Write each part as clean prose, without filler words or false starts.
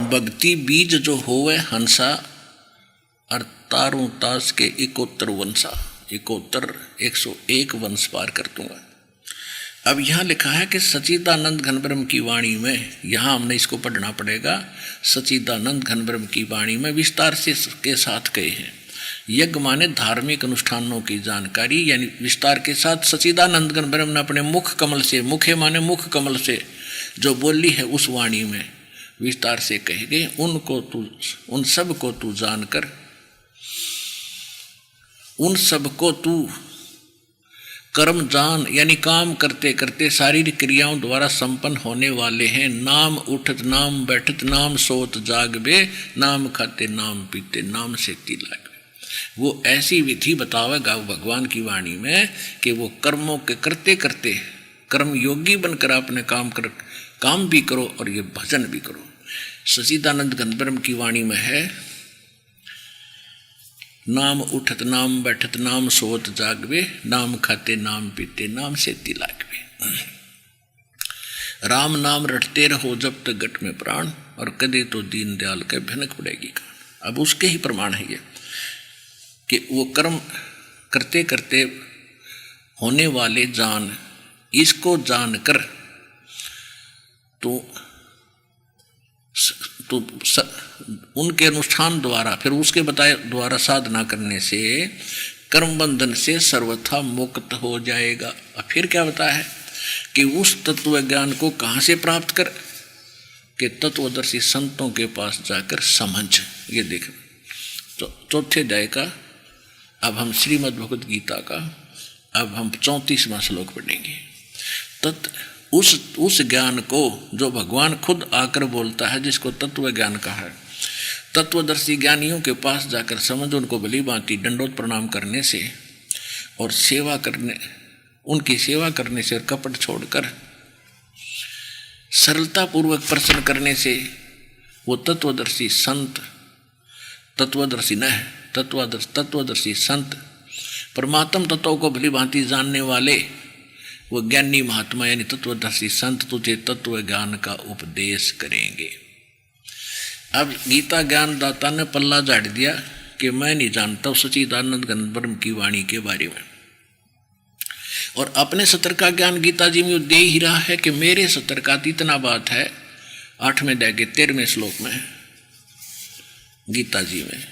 भक्ति बीज जो होवे हंसा, और तारों तास के 71 वंशा, 71 101 वंश पार कर दूंगा। अब यहाँ लिखा है कि सच्चिदानंद घन ब्रह्म की वाणी में, यहाँ हमने इसको पढ़ना पड़ेगा। सच्चिदानंद घन ब्रह्म की वाणी में विस्तार से के साथ कहे हैं। यज्ञ माने धार्मिक अनुष्ठानों की जानकारी, यानी विस्तार के साथ सच्चिदानंद घन ब्रह्म ने अपने मुख कमल से, मुखे माने मुख कमल से जो बोली है उस वाणी में विस्तार से कहे गए। उन सब को तू जानकर, उन सब को तू कर्म जान, यानी काम करते करते शारीरिक क्रियाओं द्वारा संपन्न होने वाले हैं। नाम उठत नाम बैठत नाम सोत जागबे, नाम खाते नाम पीते नाम सेती लागबे। वो ऐसी विधि बतावेगा भगवान की वाणी में कि वो कर्मों के करते करते कर्म योगी बनकर अपने काम भी करो और ये भजन भी करो। सच्चिदानंद घन ब्रह्म की वाणी में है, नाम उठत नाम बैठत नाम सोत जागवे, नाम खाते नाम पीते नाम सेती लागवे। राम नाम रटते रहो जब तक गट में प्राण, और कदे तो दीन दयाल के भनक पड़ेगी कान। अब उसके ही प्रमाण है ये कि वो कर्म करते करते होने वाले जान, इसको जानकर तो उनके अनुष्ठान द्वारा, फिर उसके बताए द्वारा साधना करने से कर्म बंधन से सर्वथा मुक्त हो जाएगा। और फिर क्या बताया है कि उस तत्व ज्ञान को कहाँ से प्राप्त कर, कि तत्वदर्शी संतों के पास जाकर समझ। ये देख तो चौथे अध्याय का अब हम श्रीमद् भगवद गीता का अब हम 34वां श्लोक पढ़ेंगे। उस ज्ञान को जो भगवान खुद आकर बोलता है, जिसको तत्व ज्ञान कहा है, तत्वदर्शी ज्ञानियों के पास जाकर समझ, उनको भली भांति दंडोत प्रणाम करने से और सेवा करने, उनकी सेवा करने से और कपट छोड़कर सरलता पूर्वक प्रश्न करने से वो तत्वदर्शी संत, तत्वदर्शी न है, तत्वदर्शी संत परमात्म तत्व को भली भांति जानने वाले वो ज्ञानी महात्मा यानी तत्वदर्शी संत तुझे तत्व ज्ञान का उपदेश करेंगे। अब गीता ज्ञान दाता ने पल्ला झाड़ दिया कि मैं नहीं जानता सच्चिदानंद घन ब्रह्म की वाणी के बारे में, और अपने सतर का ज्ञान गीता जी में दे ही रहा है कि मेरे सतर का इतना बात है 8वें अध्याय के 13वें श्लोक में गीता जी में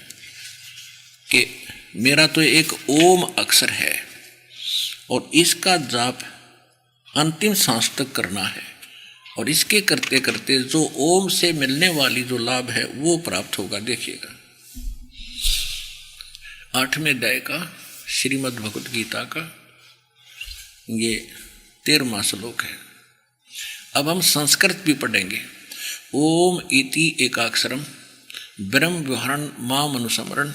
कि मेरा तो एक ओम अक्षर है और इसका जाप अंतिम सांस तक करना है, और इसके करते करते जो ओम से मिलने वाली जो लाभ है वो प्राप्त होगा। देखिएगा 8वें अध्याय का श्रीमद् भगवद गीता का ये 13वां श्लोक है। अब हम संस्कृत भी पढ़ेंगे। ओम इति एकाक्षरम ब्रह्म व्यवहारण माम अनुस्मरण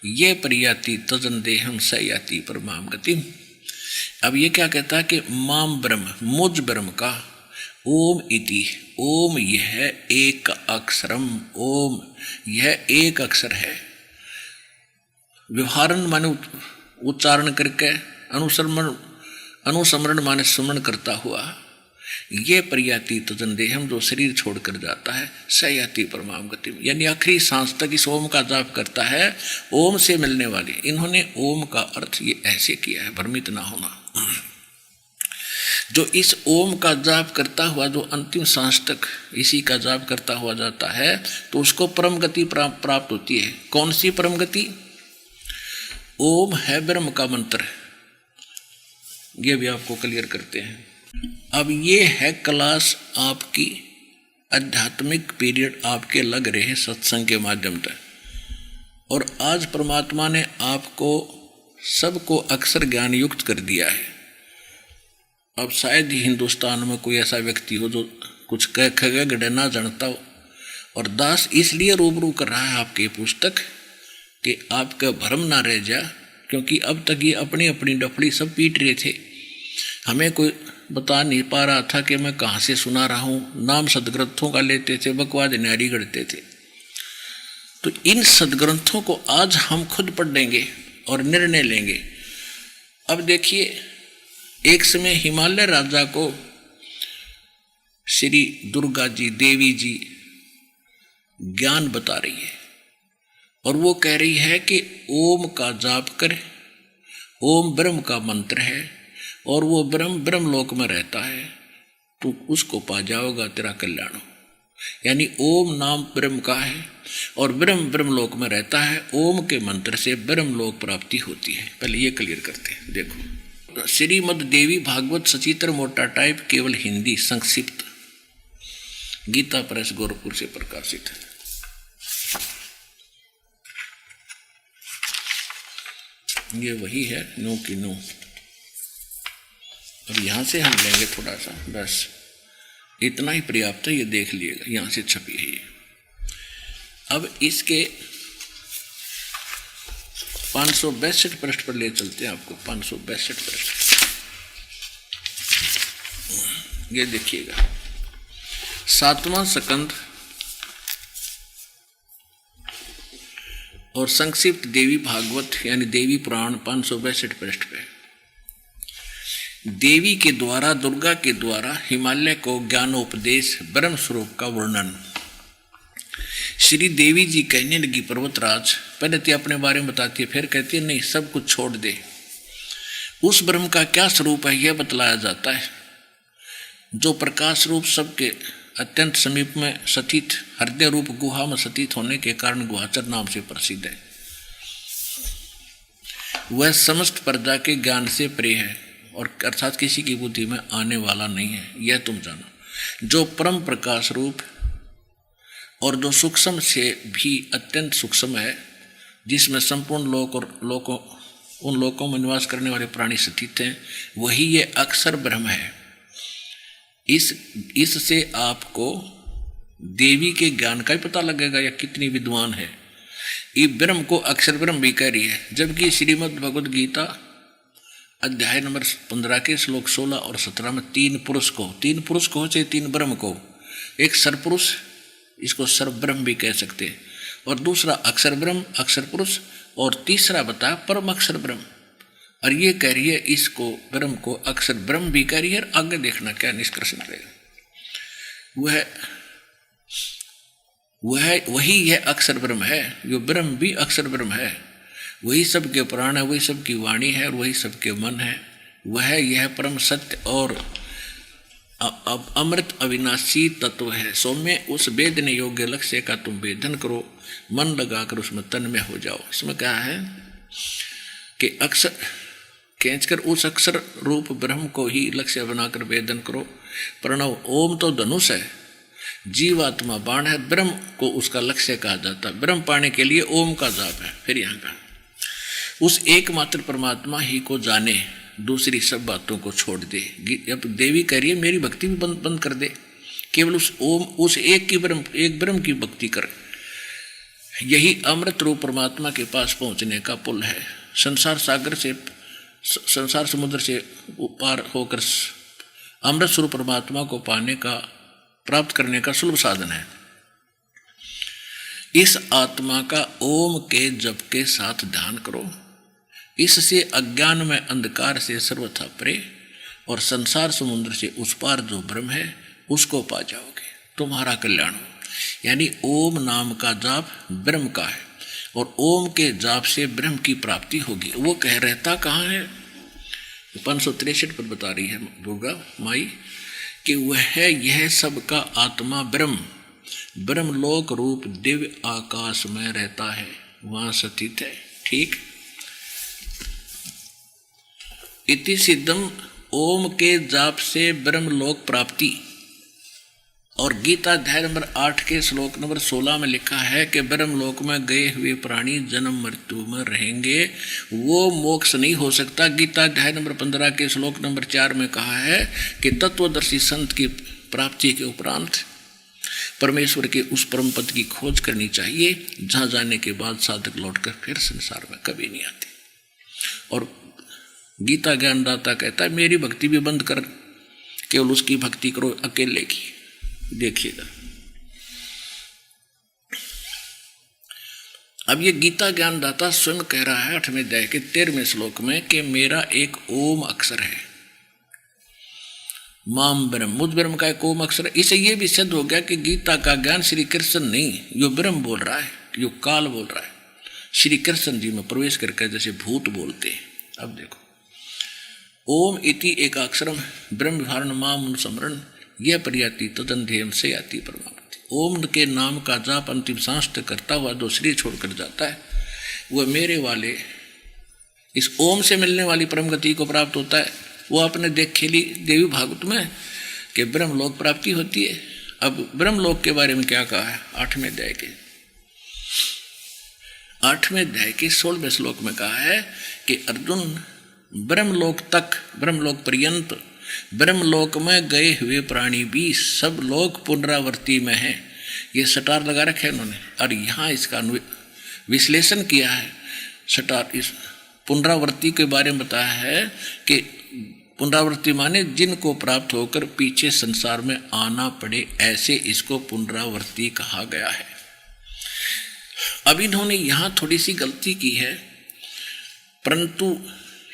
ये परियाति तजन देहम स याति परमाम गतिम। अब ये क्या कहता है कि माम ब्रह्म, मुझ ब्रह्म का, ओम इति, ओम यह एक अक्षरम, ओम यह एक अक्षर है, व्यवहारन माने उच्चारण करके, अनुस्मरण माने स्मरण करता हुआ, ये परियाति तजन देहम जो शरीर छोड़कर जाता है, सयाति परमाम गतिम यानी आखिरी सांस तक इस ओम का जाप करता है, ओम से मिलने वाली। इन्होंने ओम का अर्थ ये ऐसे किया है, भ्रमित ना होना। जो इस ओम का जाप करता हुआ जो अंतिम सांस तक इसी का जाप करता हुआ जाता है तो उसको परम गति प्राप्त होती है। कौन सी परम गति? ओम है ब्रह्म का मंत्र, ये भी आपको क्लियर करते हैं। अब ये है क्लास आपकी, आध्यात्मिक पीरियड आपके लग रहे हैं सत्संग के माध्यम से, और आज परमात्मा ने आपको सबको अक्षर ज्ञान युक्त कर दिया है। अब शायद ही हिंदुस्तान में कोई ऐसा व्यक्ति हो जो कुछ खगे गढ़े ना जानता हो, और दास इसलिए रूबरू कर रहा है आपकी पुस्तक कि आपका भ्रम ना रह जाए, क्योंकि अब तक ये अपनी अपनी डफड़ी सब पीट रहे थे। हमें कोई बता नहीं पा रहा था कि मैं कहाँ से सुना रहा हूँ। नाम सदग्रंथों का लेते थे, बकवाद न्यारी गढ़ते थे। तो इन सदग्रंथों को आज हम खुद पढ़ेंगे और निर्णय लेंगे। अब देखिए, एक समय हिमालय राजा को श्री दुर्गा जी, देवी जी ज्ञान बता रही है और वो कह रही है कि ओम का जाप कर। ओम ब्रह्म का मंत्र है और वो ब्रह्म लोक में रहता है, तो उसको पा जाओगा, तेरा कल्याण हो। यानी ओम नाम ब्रह्म का है और ब्रह्म लोक में रहता है। ओम के मंत्र से ब्रह्म लोक प्राप्ति होती है। पहले ये क्लियर करते हैं। देखो, श्रीमद् देवी भागवत सचित्र मोटा टाइप, केवल हिंदी, संक्षिप्त, गीता प्रेस गोरखपुर से प्रकाशित है। ये वही है, नो की नो। अब यहां से हम लेंगे थोड़ा सा, बस इतना ही पर्याप्त है। ये देख लीजिएगा, यहां से छपी है ये। अब इसके 562 पृष्ठ पर ले चलते हैं आपको। 562 पृष्ठ, ये देखिएगा, 7वां स्कंद और संक्षिप्त देवी भागवत यानी देवी पुराण, 562 पृष्ठ पे। देवी के द्वारा, दुर्गा के द्वारा हिमालय को ज्ञानोपदेश, ब्रह्म स्वरूप का वर्णन। श्री देवी जी कहने लगी, पर्वतराज, पहले तो अपने बारे में बताती है, फिर कहती है नहीं, सब कुछ छोड़ दे। उस ब्रह्म का क्या स्वरूप है यह बतलाया जाता है, जो प्रकाश रूप सबके अत्यंत समीप में स्थित, हृदय रूप गुहा में स्थित होने के कारण गुहाचर नाम से प्रसिद्ध है। वह समस्त प्रजा के ज्ञान से परे है और अर्थात किसी की बुद्धि में आने वाला नहीं है, यह तुम जानो। जो परम प्रकाश रूप और जो सूक्ष्म से भी अत्यंत सूक्ष्म है, जिसमें संपूर्ण लोक और उन लोकों में निवास करने वाले प्राणी स्थित हैं, वही ये अक्षर ब्रह्म है। इससे आपको देवी के ज्ञान का ही पता लगेगा या कितनी विद्वान है। ये ब्रह्म को अक्षर ब्रह्म भी कह रही है, जबकि श्रीमद् भगवद गीता अध्याय नंबर 15 के श्लोक 16 और 17 में तीन पुरुष को चाहे तीन ब्रह्म को, एक सरपुरुष, इसको सर्वब्रह्म भी कह सकते हैं, और दूसरा अक्षर ब्रह्म, अक्षर पुरुष, और तीसरा बताया परम अक्षर ब्रह्म। और ये कह रही है इसको, ब्रह्म को अक्षर ब्रह्म भी कह रही है। आगे देखना क्या निष्कर्ष निकलेगा। वही यह अक्षर ब्रह्म है, जो ब्रह्म भी अक्षर ब्रह्म है। वही सबके प्राण है, वही सबकी वाणी है और वही सबके मन है। वह यह परम सत्य और अमृत अविनाशी तत्व है। सौम्य उस वेदन योग्य लक्ष्य का तुम वेदन करो, मन लगाकर उसमें तन्मय हो जाओ। इसमें क्या है कि अक्षर खींचकर उस अक्षर रूप ब्रह्म को ही लक्ष्य बनाकर वेदन करो। प्रणव ओम तो धनुष है, जीवात्मा बाण है, ब्रह्म को उसका लक्ष्य कहा जाता है। ब्रह्म पाने के लिए ओम का जाप है। फिर यहाँ का उस एकमात्र परमात्मा ही को जाने, दूसरी सब बातों को छोड़ दे। अब देवी कह रही है मेरी भक्ति भी बंद कर दे, केवल उस ओम, उस एक ब्रह्म की भक्ति कर। यही अमृत रूप परमात्मा के पास पहुंचने का पुल है। संसार समुद्र से पार होकर अमृत स्वरूप परमात्मा को पाने का, प्राप्त करने का सुलभ साधन है। इस आत्मा का ओम के जप के साथ ध्यान करो। इससे अज्ञान में अंधकार से सर्वथा परे और संसार समुद्र से उस पार जो ब्रह्म है उसको पा जाओगे, तुम्हारा कल्याण हो। यानी ओम नाम का जाप ब्रह्म का है और ओम के जाप से ब्रह्म की प्राप्ति होगी। वो कह रहता कहाँ है, 563 पर बता रही है दुर्गा माई कि वह यह सबका आत्मा ब्रह्म लोक रूप दिव्य आकाश में रहता है, वहां स्थित है। ठीक, इति सिद्धम, ओम के जाप से ब्रह्म लोक प्राप्ति। और गीता अध्याय नंबर 8 के श्लोक नंबर 16 में लिखा है कि ब्रह्म लोक में गए हुए प्राणी जन्म मृत्यु में रहेंगे, वो मोक्ष नहीं हो सकता। गीता अध्याय नंबर 15 के श्लोक नंबर 4 में कहा है कि तत्वदर्शी संत की प्राप्ति के उपरांत परमेश्वर के उस परम पद की खोज करनी चाहिए, जहां जाने के बाद साधक लौटकर फिर संसार में कभी नहीं आते। और गीता ज्ञानदाता कहता है मेरी भक्ति भी बंद कर, केवल उसकी भक्ति करो अकेले की। देखिएगा, अब ये गीता ज्ञानदाता स्वयं कह रहा है 8वें अध्याय के 13वें श्लोक में कि मेरा एक ओम अक्षर है माम ब्रह्म, मुझ ब्रह्म का एक ओम अक्षर। इसे ये भी सिद्ध हो गया कि गीता का ज्ञान श्री कृष्ण नहीं, यो ब्रह्म बोल रहा है, यो काल बोल रहा है। श्री कृष्ण जी में प्रवेश करके जैसे भूत बोलते हैं। अब देखो, ओम इति एक अक्षरम ब्रह्म विहारण माम समरण यह प्रयाति तदंधेयम से आती परमावृत्ति। ओम के नाम का जाप अंतिम सांस तक करता हुआ जो शरीर छोड़कर जाता है, वह मेरे वाले इस ओम से मिलने वाली परम गति को प्राप्त होता है। वो आपने देखे ली देवी भागवत में कि ब्रह्मलोक प्राप्ति होती है। अब ब्रह्मलोक के बारे में क्या कहा है? 8वें अध्याय के 16वें श्लोक में कहा है कि अर्जुन, ब्रह्मलोक तक, ब्रह्मलोक पर्यंत, ब्रह्मलोक में गए हुए प्राणी भी सब लोग पुनरावृत्ति में हैं। ये सटार लगा रखे उन्होंने, और यहाँ इसका विश्लेषण किया है। सटार इस पुनरावृत्ति के बारे में बताया है कि पुनरावृत्ति माने जिनको प्राप्त होकर पीछे संसार में आना पड़े, ऐसे इसको पुनरावृत्ति कहा गया है। अब इन्होंने यहाँ थोड़ी सी गलती की है, परंतु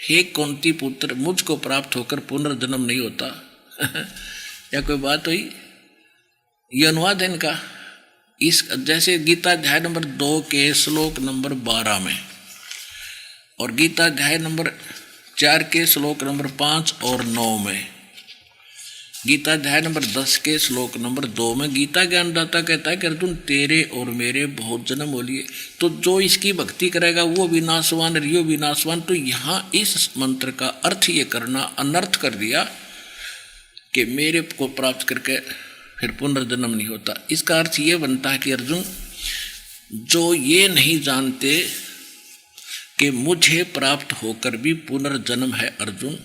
हे कुंती पुत्र, मुझको प्राप्त होकर पुनर्जन्म नहीं होता या कोई बात हुई? ये अनुवाद है इनका। इस जैसे गीता अध्याय नंबर 2 के श्लोक नंबर 12 में, और गीता अध्याय नंबर 4 के श्लोक नंबर 5 और 9 में, गीता अध्याय नंबर 10 के श्लोक नंबर 2 में गीता ज्ञानदाता कहता है कि अर्जुन, तेरे और मेरे बहुत जन्म हो लिए, तो जो इसकी भक्ति करेगा वो विनाशवान, रियो विनाशवान। तो यहाँ इस मंत्र का अर्थ ये करना अनर्थ कर दिया कि मेरे को प्राप्त करके फिर पुनर्जन्म नहीं होता। इसका अर्थ ये बनता है कि अर्जुन, जो ये नहीं जानते कि मुझे प्राप्त होकर भी पुनर्जन्म है अर्जुन,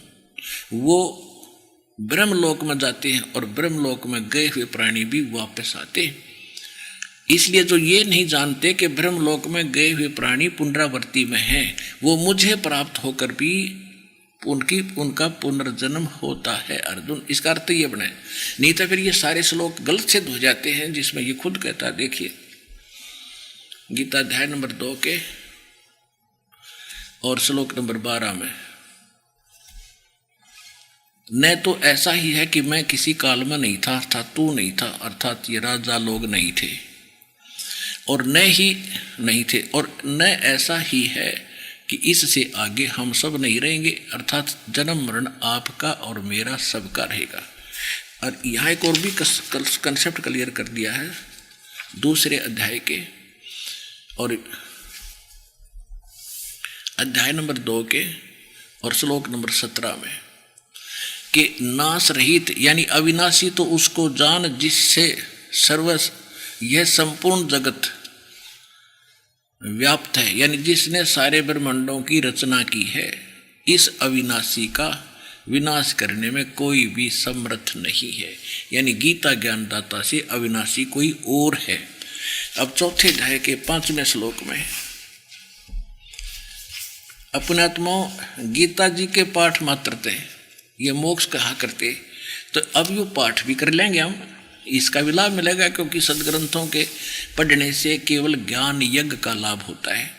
वो ब्रह्मलोक में जाते हैं और ब्रह्मलोक में गए हुए प्राणी भी वापस आते हैं। इसलिए जो ये नहीं जानते कि ब्रह्मलोक में गए हुए प्राणी पुनरावृत्ति में हैं, वो मुझे प्राप्त होकर भी उनका पुनर्जन्म होता है अर्जुन। इसका अर्थ ये बने, नहीं तो फिर ये सारे श्लोक गलत सिद्ध हो जाते हैं, जिसमें ये खुद कहता है। देखिए गीता अध्याय नंबर 2 के और श्लोक नंबर 12 में, न तो ऐसा ही है कि मैं किसी काल में नहीं था, अर्थात तू नहीं था, अर्थात ये राजा लोग नहीं थे, और न ही नहीं थे, और न ऐसा ही है कि इससे आगे हम सब नहीं रहेंगे, अर्थात जन्म मरण आपका और मेरा सबका रहेगा। और यहाँ एक और भी कंसेप्ट क्लियर कर दिया है दूसरे अध्याय के और अध्याय नंबर 2 के और श्लोक नंबर 17 में, कि नाश रहित यानी अविनाशी तो उसको जान जिससे सर्वस यह संपूर्ण जगत व्याप्त है, यानी जिसने सारे ब्रह्मांडों की रचना की है। इस अविनाशी का विनाश करने में कोई भी समर्थ नहीं है, यानी गीता ज्ञानदाता से अविनाशी कोई और है। अब चौथे अध्याय के 5वें श्लोक में, अपने आत्माओं गीता जी के पाठ मात्र थे, ये मोक्ष कहा करते, तो अब यो पाठ भी कर लेंगे हम, इसका भी लाभ मिलेगा, क्योंकि सदग्रंथों के पढ़ने से केवल ज्ञान यज्ञ का लाभ होता है।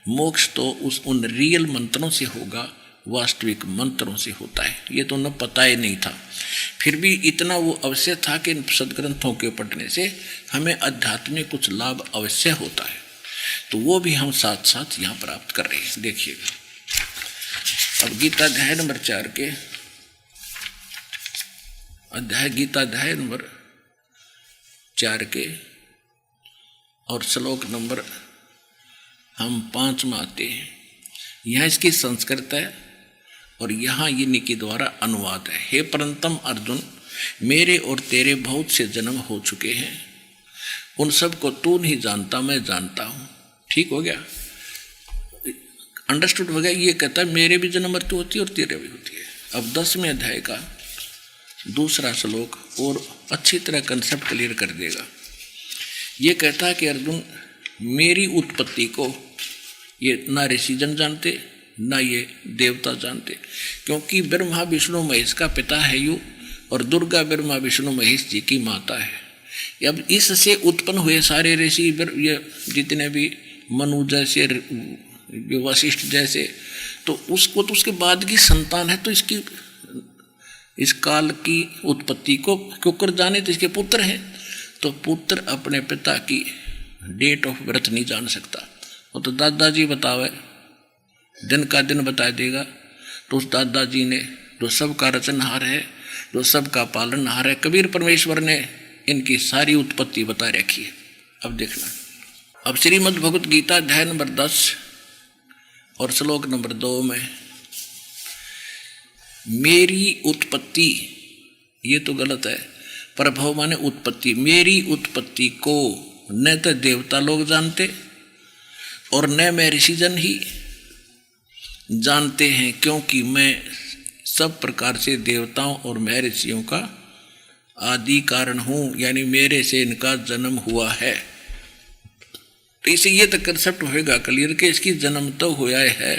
मोक्ष तो उन रियल मंत्रों से होगा, वास्तविक मंत्रों से होता है। ये तो न पता ही नहीं था, फिर भी इतना वो अवश्य था कि इन सदग्रंथों के पढ़ने से हमें आध्यात्मिक कुछ लाभ अवश्य होता है, तो वो भी हम साथ साथ यहाँ प्राप्त कर रहे हैं। देखिएगा अब गीता अध्याय नंबर 4 के गीता अध्याय नंबर 4 के और श्लोक नंबर हम 5 में आते हैं। यहाँ इसकी संस्कृत है और यहाँ ये इनके द्वारा अनुवाद है। हे परंतम अर्जुन, मेरे और तेरे बहुत से जन्म हो चुके हैं, उन सब को तू नहीं जानता, मैं जानता हूँ। ठीक हो गया, अंडरस्टूड हो गया। ये कहता है मेरे भी जन्म मृत्यु होती है और तेरे भी होती है। अब 10वें अध्याय का दूसरा श्लोक और अच्छी तरह कंसेप्ट क्लियर कर देगा। ये कहता है कि अर्जुन, मेरी उत्पत्ति को ये ना ऋषिजन जानते ना ये देवता जानते, क्योंकि ब्रह्मा विष्णु महेश का पिता है यू, और दुर्गा ब्रह्मा विष्णु महेश जी की माता है। अब इससे उत्पन्न हुए सारे ऋषि, ये जितने भी मनु जैसे, वशिष्ठ जैसे, तो उसको तो उसके बाद की संतान है, तो इसकी इस काल की उत्पत्ति को क्योंकर जाने तो इसके पुत्र हैं, तो पुत्र अपने पिता की डेट ऑफ बर्थ नहीं जान सकता। वो तो दादाजी बतावे, दिन का दिन बता देगा। तो उस दादाजी ने जो सबका रचनहार है, जो सबका पालनहार है, कबीर परमेश्वर ने इनकी सारी उत्पत्ति बता रखी है। अब देखना, अब श्रीमद् भगवत गीता अध्याय नंबर 10 और श्लोक नंबर 2 में मेरी उत्पत्ति, ये तो गलत है, प्रभव माने उत्पत्ति, मेरी उत्पत्ति को न तो देवता लोग जानते और न मैं ऋषिजन ही जानते हैं, क्योंकि मैं सब प्रकार से देवताओं और मैं ऋषियों का आदि कारण हूं, यानी मेरे से इनका जन्म हुआ है। तो इसे ये तो कंसेप्ट होएगा क्लियर कि इसकी जन्म तो हुआ है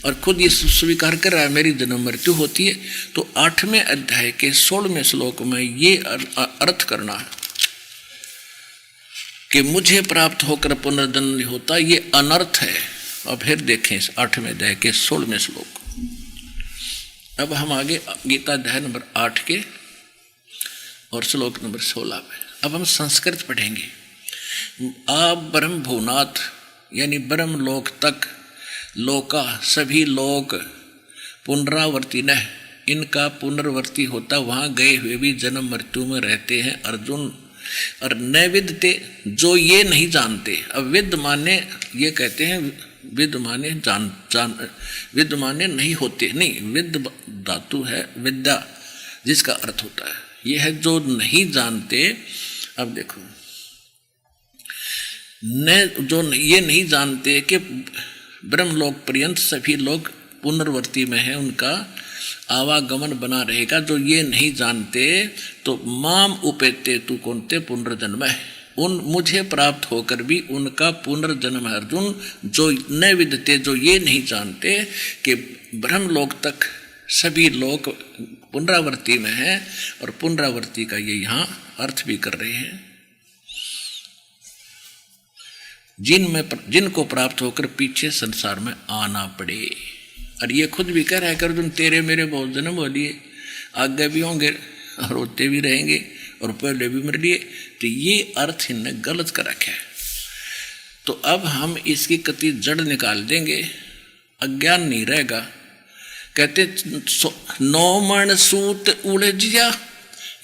और खुद ये स्वीकार कर रहा है मेरी जन्म मृत्यु होती है। तो 8वें अध्याय के 16वें श्लोक में ये अर्थ करना है कि मुझे प्राप्त होकर पुनर्जन्म नहीं होता, ये अनर्थ है। अब फिर देखें इस 8वें अध्याय के 16वें श्लोक। अब हम आगे गीता अध्याय नंबर 8 के और श्लोक नंबर 16 में अब हम संस्कृत पढ़ेंगे। आप ब्रह्म भुवनाथ यानी ब्रह्म लोक तक, लोका सभी लोक, पुनरावर्ती न इनका पुनर्वर्ती होता, वहाँ गए हुए भी जन्म मृत्यु में रहते हैं अर्जुन। और न विदते जो ये नहीं जानते। अब विद माने ये कहते हैं, विद माने विद माने नहीं होते, नहीं, विद धातु है विद्या जिसका अर्थ होता है, ये है जो नहीं जानते। अब देखो, न जो ये नहीं जानते कि ब्रह्मलोक पर्यंत सभी लोग पुनर्वर्ती में है, उनका आवागमन बना रहेगा, जो ये नहीं जानते तो माम उपेते तू कौनते पुनर्जन्म है, उन मुझे प्राप्त होकर भी उनका पुनर्जन्म है अर्जुन। जो न विदते जो ये नहीं जानते कि ब्रह्मलोक तक सभी लोग पुनरावर्ती में है, और पुनरावर्ती का ये यहाँ अर्थ भी कर रहे हैं, जिनको प्राप्त होकर पीछे संसार में आना पड़े। और ये खुद भी कह रहा है कि अर्जुन तेरे मेरे बहुत जन्म हो लिए, आगे भी होंगे और होते भी रहेंगे और पहले भी मर लिए। तो ये अर्थ इनने गलत कर रखा है। तो अब हम इसकी कति जड़ निकाल देंगे, अज्ञान नहीं रहेगा। कहते 9 मण सूत उलझिया,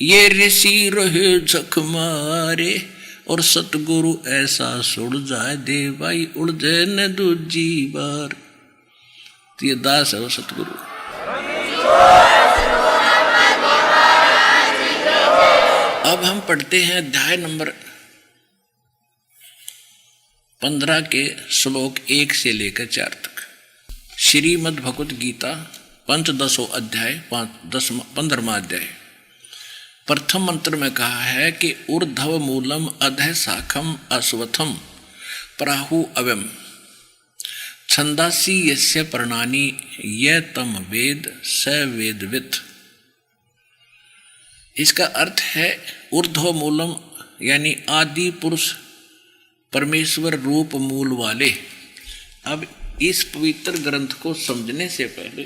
ये ऋषि रहे झक मारे, और सतगुरु ऐसा सुड़ जाए दे भाई उलझे न दूजी बार। तो ये दास है वो सतगुरु। अब हम पढ़ते हैं अध्याय नंबर 15 के श्लोक 1 से लेकर 4 तक। श्रीमद् भगवत गीता पंचदशो अध्याय 15वां अध्याय। प्रथम मंत्र में कहा है कि ऊर्ध्व मूलम अधः शाखम अश्वत्थम प्राहु अवम छंदासी यस्य प्रणानी ये तम वेद स वेदवित्। इसका अर्थ है ऊर्ध्व मूलम यानी आदि पुरुष परमेश्वर रूप मूल वाले। अब इस पवित्र ग्रंथ को समझने से पहले,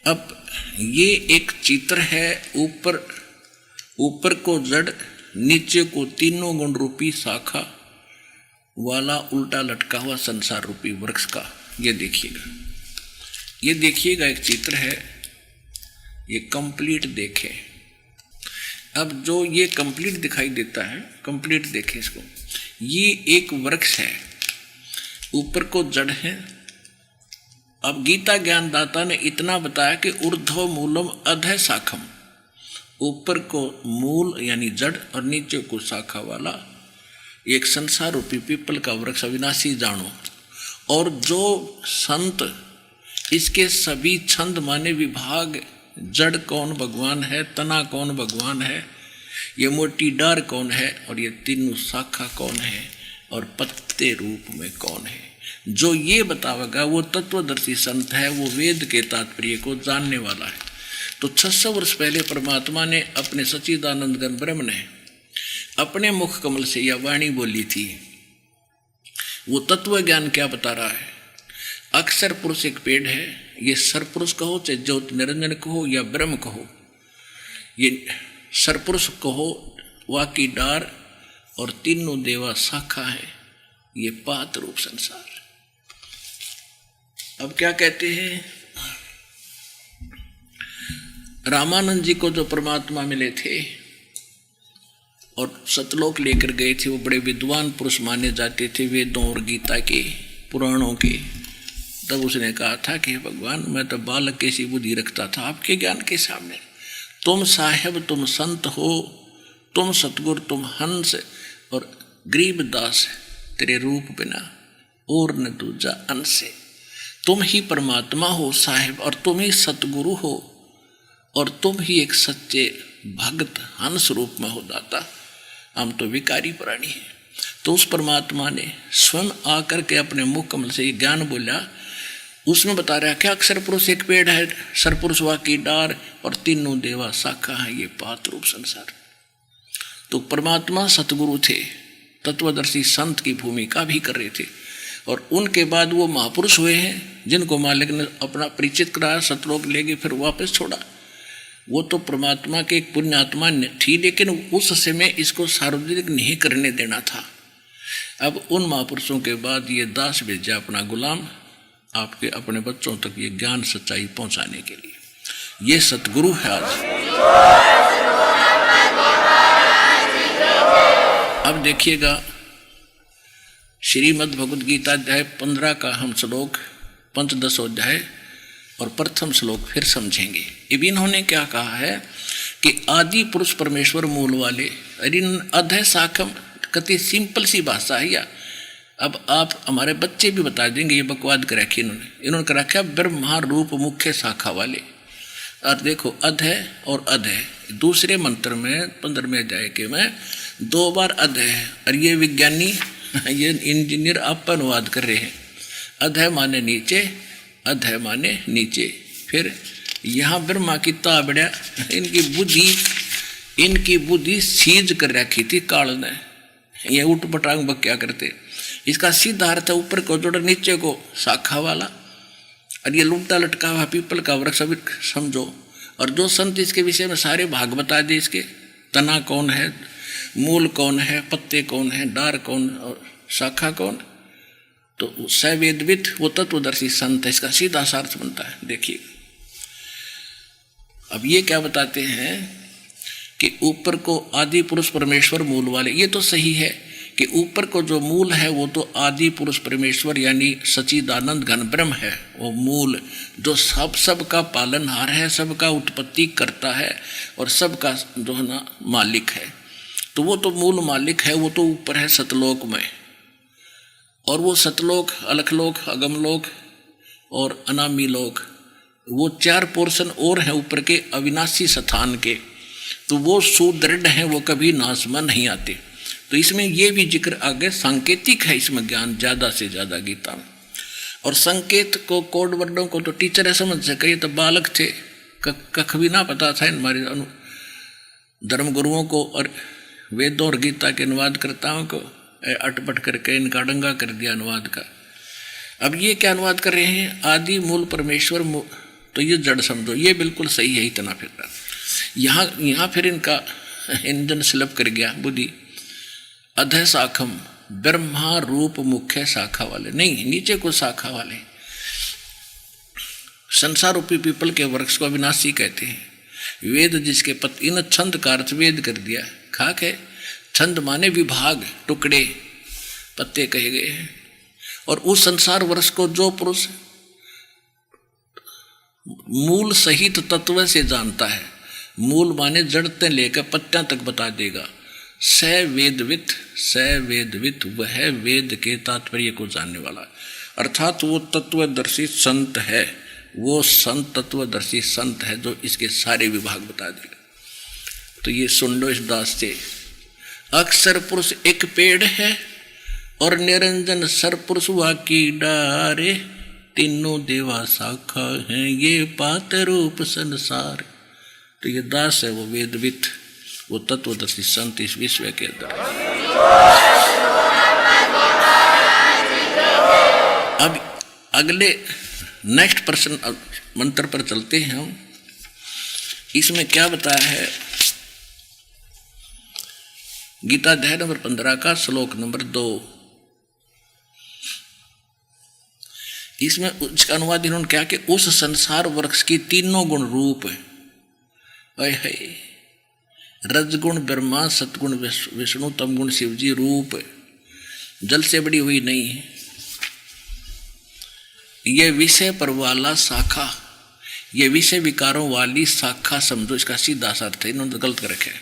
अब ये एक चित्र है, ऊपर को जड़, नीचे को तीनों गुण रूपी शाखा वाला उल्टा लटका हुआ संसार रूपी वृक्ष का। ये देखिएगा एक चित्र है, ये कंप्लीट देखें। अब जो ये कंप्लीट दिखाई देता है, कंप्लीट देखें इसको। ये एक वृक्ष है, ऊपर को जड़ है। अब गीता ज्ञानदाता ने इतना बताया कि ऊर्ध्व मूलम अधः शाखम, ऊपर को मूल यानी जड़ और नीचे को शाखा वाला एक संसार रूपी पीपल का वृक्ष अविनाशी जानो। और जो संत इसके सभी छंद माने विभाग, जड़ कौन भगवान है, तना कौन भगवान है, ये मोटी डार कौन है, और ये तीनों शाखा कौन है, और पत्ते रूप में कौन है, जो ये बतावेगा वो तत्वदर्शी संत है, वो वेद के तात्पर्य को जानने वाला है। तो 600 वर्ष पहले परमात्मा ने अपने सच्चिदानंद घन ब्रह्म ने अपने मुख कमल से यह वाणी बोली थी। वो तत्व ज्ञान क्या बता रहा है? अक्षर पुरुष एक पेड़ है, ये सर पुरुष कहो चाहे ज्योति निरंजन कहो या ब्रह्म कहो, ये सरपुरुष कहो वाकी डार और तीनों देवा शाखा है, ये पात रूप संसार। अब क्या कहते हैं, रामानंद जी को जो परमात्मा मिले थे और सतलोक लेकर गए थे, वो बड़े विद्वान पुरुष माने जाते थे, वेदों और गीता के पुराणों के। तब उसने कहा था कि भगवान मैं तो बालक कैसी बुद्धि रखता था आपके ज्ञान के सामने। तुम साहेब तुम संत हो, तुम सतगुरु तुम हंस और गरीब दास, तेरे रूप बिना और न दूजा अंश। तुम ही परमात्मा हो साहेब, और तुम ही सतगुरु हो, और तुम ही एक सच्चे भक्त हंस रूप में हो दाता। हम तो विकारी प्राणी हैं। तो उस परमात्मा ने स्वयं आकर के अपने मुख कमल से ये ज्ञान बोला। उसमें बता रहा क्या, अक्षर पुरुष एक पेड़ है, सरपुरुष वाकी डार और तीनों देवा शाखा है, ये पात रूप संसार। तो परमात्मा सतगुरु थे, तत्वदर्शी संत की भूमिका भी कर रहे थे, और उनके बाद वो महापुरुष हुए हैं जिनको मालिक ने अपना परिचित कराया, सतलोक ले गए, फिर वापस छोड़ा। वो तो परमात्मा के एक पुण्यात्मा थी, लेकिन उस समय इसको सार्वजनिक नहीं करने देना था। अब उन महापुरुषों के बाद ये दास भेजा अपना गुलाम आपके अपने बच्चों तक ये ज्ञान सच्चाई पहुंचाने के लिए। ये सतगुरु है आज। अब देखिएगा श्रीमद् भगवद गीता अध्याय 15 का हम श्लोक पंचदशो अध्याय और प्रथम श्लोक फिर समझेंगे। अब इन्होंने क्या कहा है कि आदि पुरुष परमेश्वर मूल वाले, अधय शाखम, कति सिंपल सी भाषा है। या अब आप हमारे बच्चे भी बता देंगे, ये बकवाद कर रखी इन्होंने कर रखा ब्रह्मा रूप मुख्य शाखा वाले। और देखो अधय और अधय, दूसरे मंत्र में 15वें अध्याय के में 2 बार अधय है, और ये विज्ञानी ये इंजीनियर आप पर अनुवाद कर रहे हैं। अधय माने नीचे, अधय माने नीचे। फिर यहाँ ब्रह्मा की ताबड़ा, इनकी बुद्धि सीज कर रखी थी काल ने, ये उठ पटांग क्या करते। इसका सीधा अर्थ है ऊपर को जोड़ नीचे को शाखा वाला, और ये लुटता लटका हुआ पीपल का वृक्ष अभी समझो। और जो संत इसके विषय में सारे भाग बता दे, इसके तना कौन है, मूल कौन है, पत्ते कौन है, डार कौन और शाखा कौन, तो सवेदविद वो तत्वदर्शी संत है। इसका सीधा सा अर्थ बनता है। देखिए अब ये क्या बताते हैं कि ऊपर को आदि पुरुष परमेश्वर मूल वाले, ये तो सही है कि ऊपर को जो मूल है वो तो आदि पुरुष परमेश्वर यानी सच्चिदानंद घन ब्रह्म है। वो मूल जो सबका पालनहार है, सबका उत्पत्ति करता है और सबका जो है ना मालिक है। तो वो तो मूल मालिक है, वो तो ऊपर है सतलोक में। और वो सतलोक, अलखलोक, अगमलोक और अनामी लोक, वो 4 पोर्शन और हैं ऊपर के अविनाशी स्थान के। तो वो सुदृढ़ हैं, वो कभी नाश में नहीं आते। तो इसमें ये भी जिक्र आगे सांकेतिक है, इसमें ज्ञान ज़्यादा से ज़्यादा गीता में। और संकेत को, कोड वर्डों को तो टीचर है समझ सके, ये तो बालक थे, कख भी ना पता था हमारे धर्म गुरुओं को और वेदों और गीता के अनुवादकर्ताओं को अटपट करके इनका डंगा कर दिया अनुवाद का। अब ये क्या अनुवाद कर रहे हैं, आदि मूल परमेश्वर तो ये जड़ समझो, ये बिल्कुल सही है। इतना फिर यहाँ फिर इनका इंजन स्लप कर गया बुद्धि। अधय शाखम, ब्रह्मा रूप मुख्य शाखा वाले नहीं, नीचे को शाखा वाले। संसार रूपी पीपल के वृक्ष को अविनाशी कहते हैं। वेद जिसके इन छंद का अर्थ वेद कर दिया, खाक है। छंद माने विभाग, टुकड़े, पत्ते कहे गए हैं। और उस संसार वृक्ष को जो पुरुष मूल सहित तत्व से जानता है, मूल माने जड़ से लेकर पत्तियां तक बता देगा। स वेदवित वह वेद के तात्पर्य को जानने वाला, अर्थात वो तत्वदर्शी संत है। वो संत तत्वदर्शी संत है जो इसके सारे विभाग बता देगा। तो ये सुन लो इस दास से। अक्षर पुरुष एक पेड़ है और निरंजन सरपुरुष वाकी डारे, तीनों देवा शाखा हैं ये पात रूप संसार। तो ये दास है वो वेदवित, वो तत्वदर्शी संत इस विश्व के अंदर। अब अगले नेक्स्ट पर्सन मंत्र पर चलते हैं हम। इसमें क्या बताया है? गीता अध्याय नंबर 15 का श्लोक नंबर 2। इसमें उसका अनुवाद इन्होंने क्या कि उस संसार वृक्ष की तीनों गुण रूप है, रजगुण ब्रह्मा, सतगुण विष्णु, तमगुण शिव जी रूप, जल से बड़ी हुई नहीं है। ये विषय पर वाला शाखा, ये विषय विकारों वाली शाखा समझो, इसका सीधा सा अर्थ है, इन्होंने गलत कर रखा है।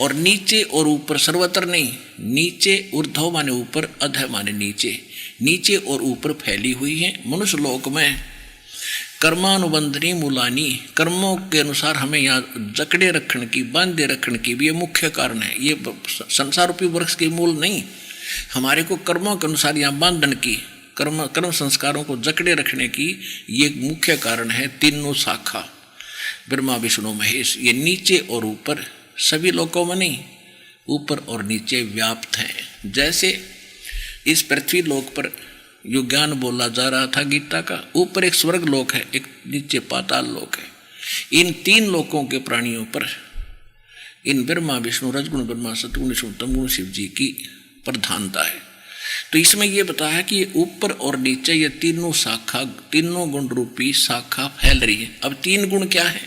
और नीचे और ऊपर, सर्वत्र नहीं, नीचे ऊर्ध्व माने ऊपर, अधः माने नीचे, नीचे और ऊपर फैली हुई है। मनुष्य लोक में कर्मानुबंधनी मूलानी, कर्मों के अनुसार हमें यहाँ जकड़े रखने की, बांधे रखने की भी ये मुख्य कारण है। ये संसार रूपी वृक्ष के मूल नहीं, हमारे को कर्मों के अनुसार यहाँ बांधन की, कर्म संस्कारों को जकड़े रखने की ये मुख्य कारण है। तीनों शाखा ब्रह्मा विष्णु महेश, ये नीचे और ऊपर, सभी लोकों में नहीं, ऊपर और नीचे व्याप्त हैं। जैसे इस पृथ्वी लोक पर जो ज्ञान बोला जा रहा था गीता का, ऊपर एक स्वर्ग लोक है, एक नीचे पाताल लोक है। इन तीन लोकों के प्राणियों पर इन ब्रह्मा विष्णु, रजगुण ब्रह्मा, सतगुण विष्णु, तमगुण शिव जी की प्रधानता है। तो इसमें यह बताया कि ये ऊपर और नीचे ये तीनों शाखा, तीनों गुण रूपी शाखा फैल रही है। अब तीन गुण क्या है,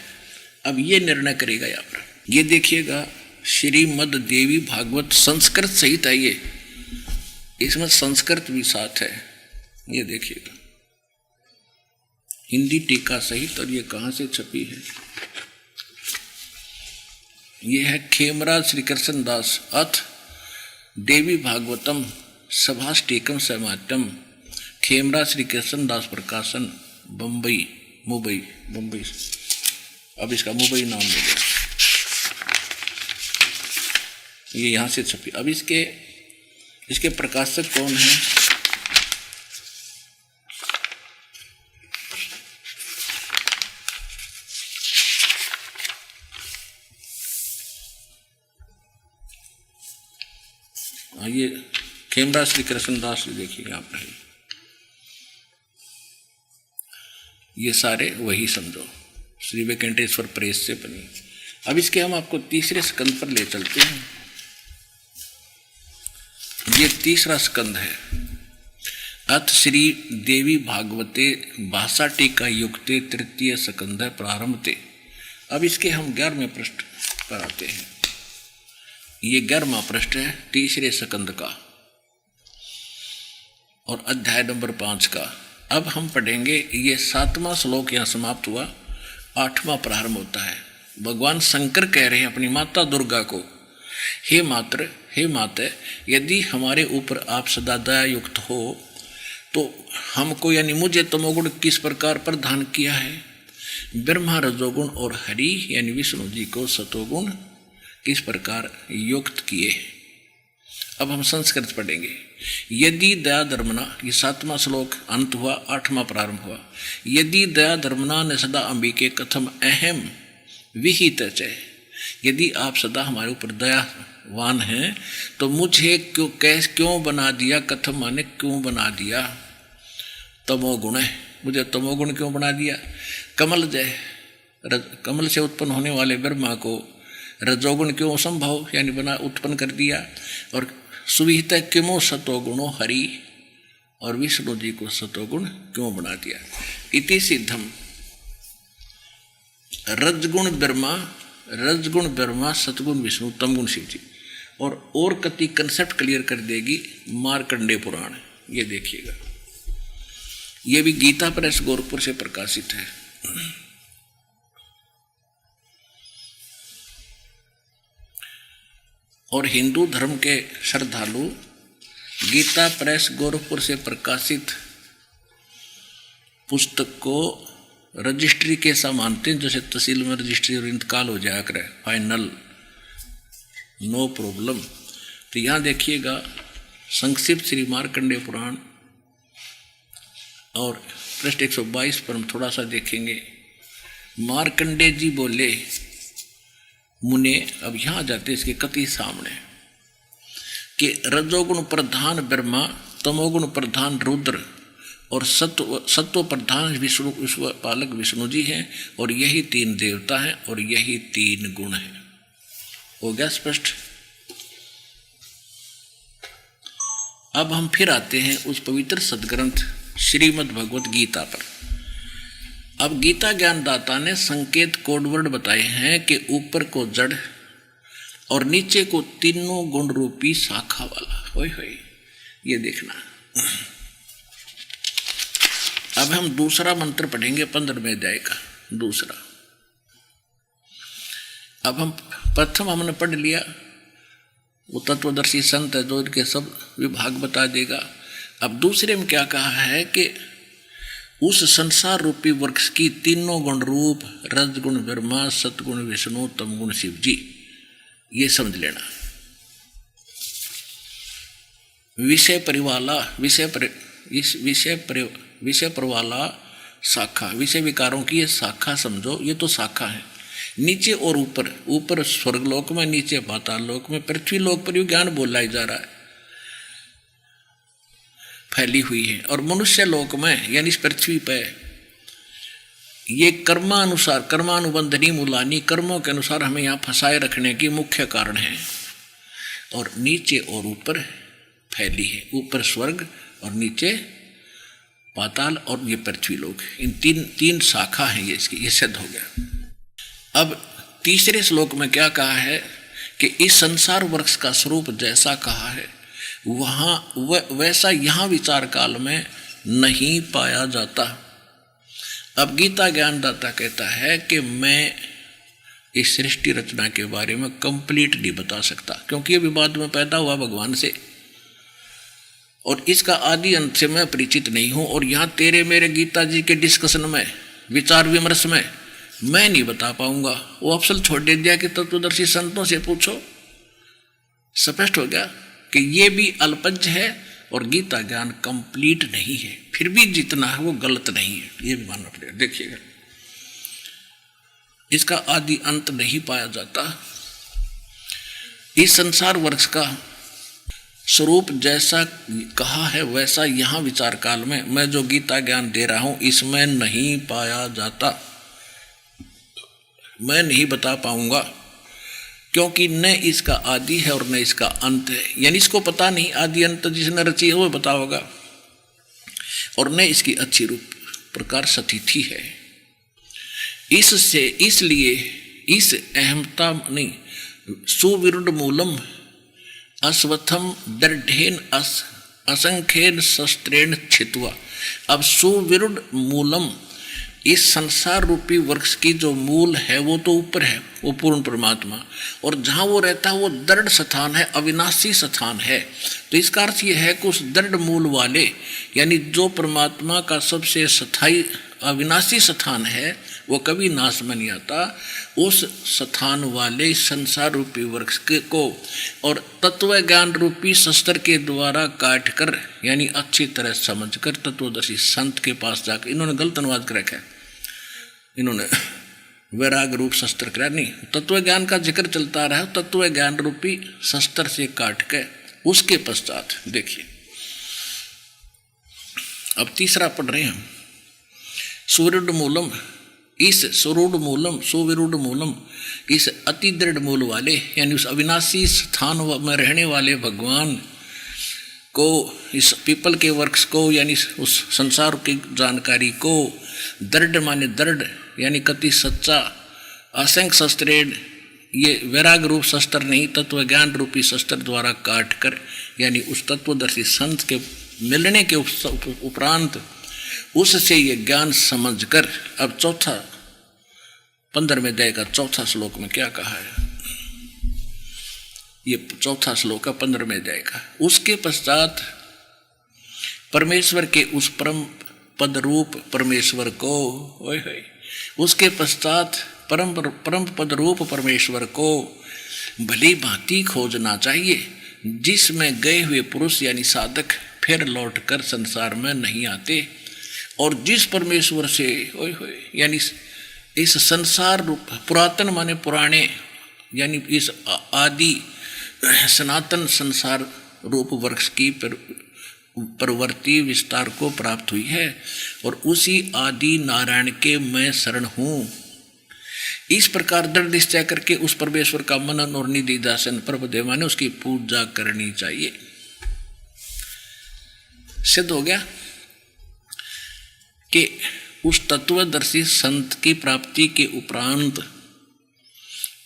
अब ये निर्णय करेगा यहाँ पर। ये देखिएगा श्रीमद् देवी भागवत संस्कृत सहित है ये, इसमें संस्कृत भी साथ है। ये देखिएगा हिंदी टीका सहित, और ये कहाँ से छपी है? ये है खेमराज श्री कृष्ण दास अथ देवी भागवतम सभाष्टीकम समात्यम, खेमराज श्री कृष्ण दास प्रकाशन, बम्बई, मुंबई। अब इसका मुंबई नाम दे दिया, ये यहाँ से छपी। अब इसके प्रकाशक कौन है? ये खेमराज श्री कृष्ण दास जी, देखिए आप रहे, ये सारे वही समझो, श्री वेंकटेश्वर प्रेस से बनी। अब इसके हम आपको तीसरे स्कंद पर ले चलते हैं। ये तीसरा स्कंद है, अथ श्री देवी भागवते भाषा टीका युक्ते तृतीय स्कंद प्रारंभते। अब इसके हम 11वें पृष्ठ पर आते हैं। ये 11वां पृष्ठ है तीसरे स्कंद का और अध्याय नंबर 5 का। अब हम पढ़ेंगे, ये 7वां श्लोक यहाँ समाप्त हुआ, 8वां प्रारंभ होता है। भगवान शंकर कह रहे हैं अपनी माता दुर्गा को, हे माते, यदि हमारे ऊपर आप सदा दया युक्त हो तो हमको यानी मुझे तमोगुण किस प्रकार प्रदान किया है, ब्रह्मा रजोगुण और हरि यानी विष्णु जी को सतोगुण किस प्रकार युक्त किए। अब हम संस्कृत पढ़ेंगे। यदि दया धर्मना, ये 7वां श्लोक अंत हुआ, 8वां प्रारंभ हुआ। यदि दया धर्मना ने सदा अंबिके कथम अहम विहित च, यदि आप सदा हमारे ऊपर दयावान हैं तो मुझे क्यों बना दिया, कथम माने क्यों बना दिया, तमोगुण है, मुझे तमोगुण क्यों बना दिया। कमल से उत्पन्न होने वाले ब्रह्मा को रजोगुण क्यों असंभव यानी उत्पन्न कर दिया, और सुविहित क्यों सतोगुणो हरि, और विष्णु जी को सतोगुण क्यों बना दिया। इति सिद्धम रजगुण ब्रह्मा सतगुण विष्णु तमगुण शिव जी। और कति कंसेप्ट क्लियर कर देगी मार्कंडे पुराण। ये देखिएगा, ये भी गीता प्रेस गोरखपुर से प्रकाशित है। और हिंदू धर्म के श्रद्धालु गीता प्रेस गोरखपुर से प्रकाशित पुस्तक को रजिस्ट्री के ऐसा मानते हैं जैसे तहसील में रजिस्ट्री और इंतकाल हो जाया करे, फाइनल, नो प्रॉब्लम। तो यहाँ देखिएगा संक्षिप्त श्री मार्कंडेय पुराण और पृष्ठ 122 पर हम थोड़ा सा देखेंगे। मार्कंडेय जी बोले मुने, अब यहाँ जाते इसके कति सामने, कि रजोगुण प्रधान ब्रह्मा, तमोगुण प्रधान रुद्र और सत्व प्रधान विष्णु विश्व पालक विष्णु जी हैं और यही 3 देवता हैं और यही 3 गुण हैं। हो गया स्पष्ट। अब हम फिर आते हैं उस पवित्र सदग्रंथ श्रीमद् भगवत गीता पर। अब गीता ज्ञानदाता ने संकेत कोडवर्ड बताए हैं कि ऊपर को जड़ और नीचे को तीनों गुण रूपी शाखा वाला। होय होय, ये देखना। अब हम दूसरा मंत्र पढ़ेंगे 15वें अध्याय का दूसरा। अब हम प्रथम हमने पढ़ लिया, वो तत्वदर्शी संत है जो इनके सब विभाग बता देगा। अब दूसरे में क्या कहा है कि उस संसार रूपी वृक्ष की तीनों गुण रूप रजगुण ब्रह्मा, सतगुण विष्णु, तमगुण शिव जी, ये समझ लेना। विषय पर वाला शाखा, विषय विकारों की ये शाखा समझो, ये तो शाखा है। नीचे और ऊपर, ऊपर स्वर्गलोक में, नीचे पाताल लोक में, पृथ्वी लोक पर ये ज्ञान बोला ही जा रहा है, फैली हुई है। और मनुष्य लोक में यानी इस पृथ्वी पर ये कर्मानुसार, कर्मानुबंधनी मूलानी, कर्मों के अनुसार हमें यहाँ फंसाए रखने की मुख्य कारण है। और नीचे और ऊपर फैली है, ऊपर स्वर्ग और नीचे पाताल और ये पृथ्वी लोक, इन तीन शाखा हैं ये इसकी, ये सिद्ध हो गया। अब तीसरे श्लोक में क्या कहा है कि इस संसार वृक्ष का स्वरूप जैसा कहा है वैसा यहाँ विचार काल में नहीं पाया जाता। अब गीता ज्ञानदाता कहता है कि मैं इस सृष्टि रचना के बारे में कंप्लीट नहीं बता सकता, क्योंकि ये विवाद में पैदा हुआ भगवान से और इसका आदि अंत से मैं परिचित नहीं हूं। और यहाँ तेरे मेरे गीता जी के डिस्कशन में, विचार विमर्श में मैं नहीं बता पाऊंगा। वो अफसल छोड़ दे दिया कि तत्वदर्शी संतों से पूछो। स्पष्ट हो गया कि ये भी अल्पज्ञ है और गीता ज्ञान कंप्लीट नहीं है, फिर भी जितना है वो गलत नहीं है, ये भी मानना पड़ेगा। देखिएगा, इसका आदि अंत नहीं पाया जाता। इस संसार वृक्ष का स्वरूप जैसा कहा है वैसा यहाँ विचार काल में मैं जो गीता ज्ञान दे रहा हूं इसमें नहीं पाया जाता, मैं नहीं बता पाऊंगा, क्योंकि न इसका आदि है और न इसका अंत है। यानी इसको पता नहीं, आदि अंत जिसने रची है वो पता होगा, और न इसकी अच्छी रूप प्रकार स्थिति है। इसलिए इस अहमता नहीं सुविरुद्ध मूलम अश्वत्थम दृढ़ेन असंख्येन शस्त्रेण छित्वा। अब सुविरुद्ध मूलम, इस संसार रूपी वृक्ष की जो मूल है वो तो ऊपर है, वो पूर्ण परमात्मा, और जहाँ वो रहता है वो दृढ़ स्थान है, अविनाशी स्थान है। तो इसका अर्थ ये है कि उस दृढ़ मूल वाले यानी जो परमात्मा का सबसे स्थायी अविनाशी स्थान है वो कभी नाश में नहीं आता, उस स्थान वाले संसार रूपी वृक्ष को और तत्व ज्ञान रूपी शस्त्र के द्वारा काट कर यानी अच्छी तरह समझकर तत्वदर्शी संत के पास जाकर, इन्होंने गलत अनुवाद कर रखा है, इन्होंने वैराग रूप शस्त्र करा नहीं, तत्व ज्ञान का जिक्र चलता रहा, तत्व ज्ञान रूपी शस्त्र से काट के उसके पश्चात देखिए। अब तीसरा पढ़ रहे हैं हम, सुविरुद्ध मूलम, इस सुविरुद्ध मूलम, इस अति दृढ़ मूल वाले यानी उस अविनाशी स्थान में रहने वाले भगवान को, इस पीपल के वृक्ष को यानी उस संसार की जानकारी को, दृढ़ माने दृढ़ यानी कति सच्चा, असंख्य शस्त्रेण, ये वैराग रूप शस्त्र नहीं तत्व ज्ञान रूपी शस्त्र द्वारा काट कर यानी उस तत्वदर्शी संत के मिलने के उपरांत उससे ये ज्ञान समझकर। अब चौथा 15वें अध्याय का चौथा श्लोक में क्या कहा है, ये चौथा श्लोक है 15वें अध्याय का। उसके पश्चात परमेश्वर के उस परम पद रूप परमेश्वर को, ओए होए, उसके पश्चात परम पद रूप परमेश्वर को भली भांति खोजना चाहिए, जिसमें गए हुए पुरुष यानी साधक फिर लौटकर संसार में नहीं आते, और जिस परमेश्वर से ओए होए यानी इस संसार रूप पुरातन माने पुराने यानी इस आदि सनातन संसार रूप वृक्ष की पर प्रवृत्ति विस्तार को प्राप्त हुई है और उसी आदि नारायण के मैं शरण हूं। इस प्रकार दृढ़ निश्चय करके उस परमेश्वर का मनन और निधि दासन प्रभुदेवा ने उसकी पूजा करनी चाहिए। सिद्ध हो गया कि उस तत्वदर्शी संत की प्राप्ति के उपरांत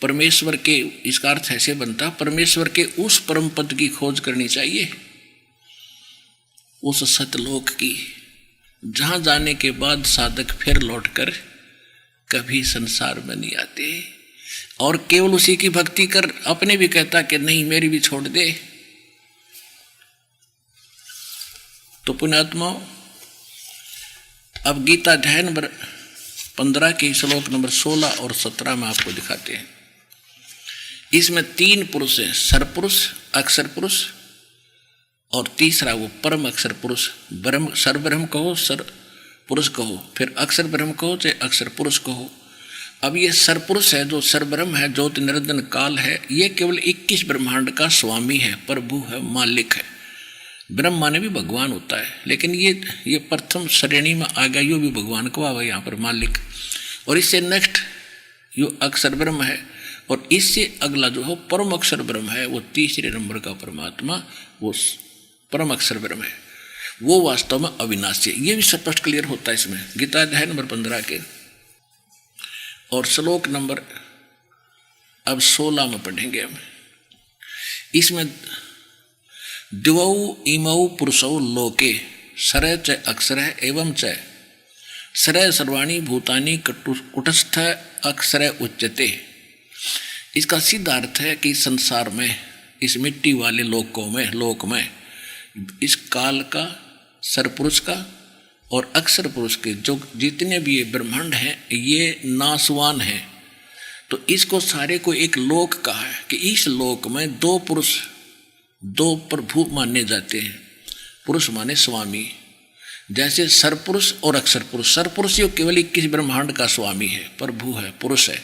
परमेश्वर के, इसका अर्थ ऐसे बनता, परमेश्वर के उस परम पद की खोज करनी चाहिए, उस सतलोक की, जहां जाने के बाद साधक फिर लौटकर कभी संसार में नहीं आते और केवल उसी की भक्ति कर अपने भी कहता कि नहीं मेरी भी छोड़ दे। तो पुण्यात्माओं, अब गीता अध्याय नंबर 15 के श्लोक नंबर 16 और 17 में आपको दिखाते हैं। इसमें 3 पुरुष हैं, सरपुरुष, अक्षर पुरुष और तीसरा वो परम अक्षर पुरुष। ब्रह्म, सर ब्रह्म कहो, सर पुरुष कहो, फिर अक्षर ब्रह्म कहो चाहे अक्षर पुरुष कहो। अब ये सर पुरुष है, जो सर ब्रह्म है, ज्योति निरंजन काल है, ये केवल 21 ब्रह्मांड का स्वामी है, प्रभु है, मालिक है। ब्रह्म माने भी भगवान होता है, लेकिन ये प्रथम श्रेणी में आ गया, यो भी भगवान को आवा यहाँ पर मालिक। और इससे नेक्स्ट यो अक्षर ब्रह्म है और इससे अगला जो हो परम अक्षर ब्रह्म है, वो तीसरे नंबर का परमात्मा, वो परम अक्षर ब्रह्म है, वो वास्तव में अविनाशी है। ये भी स्पष्ट क्लियर होता है इसमें गीता अध्याय नंबर 15 के और श्लोक नंबर अब 16 में पढ़ेंगे हम। इसमें द्वौ इमौ पुरुषौ लोके सरय च अक्षर एवं च सरय सर्वाणी भूतानि कुटस्थ अक्षर उच्यते। इसका सीधा अर्थ है कि संसार में, इस मिट्टी वाले लोक में इस काल का, सरपुरुष का और अक्षर पुरुष के जो जितने भी ये ब्रह्मांड हैं ये नासवान हैं। तो इसको सारे को एक लोक कहा है कि इस लोक में 2 पुरुष, 2 प्रभु माने जाते हैं। पुरुष माने स्वामी, जैसे सरपुरुष और अक्षर पुरुष। सरपुरुष ये केवल 21 ब्रह्मांड का स्वामी है, प्रभु है, पुरुष है।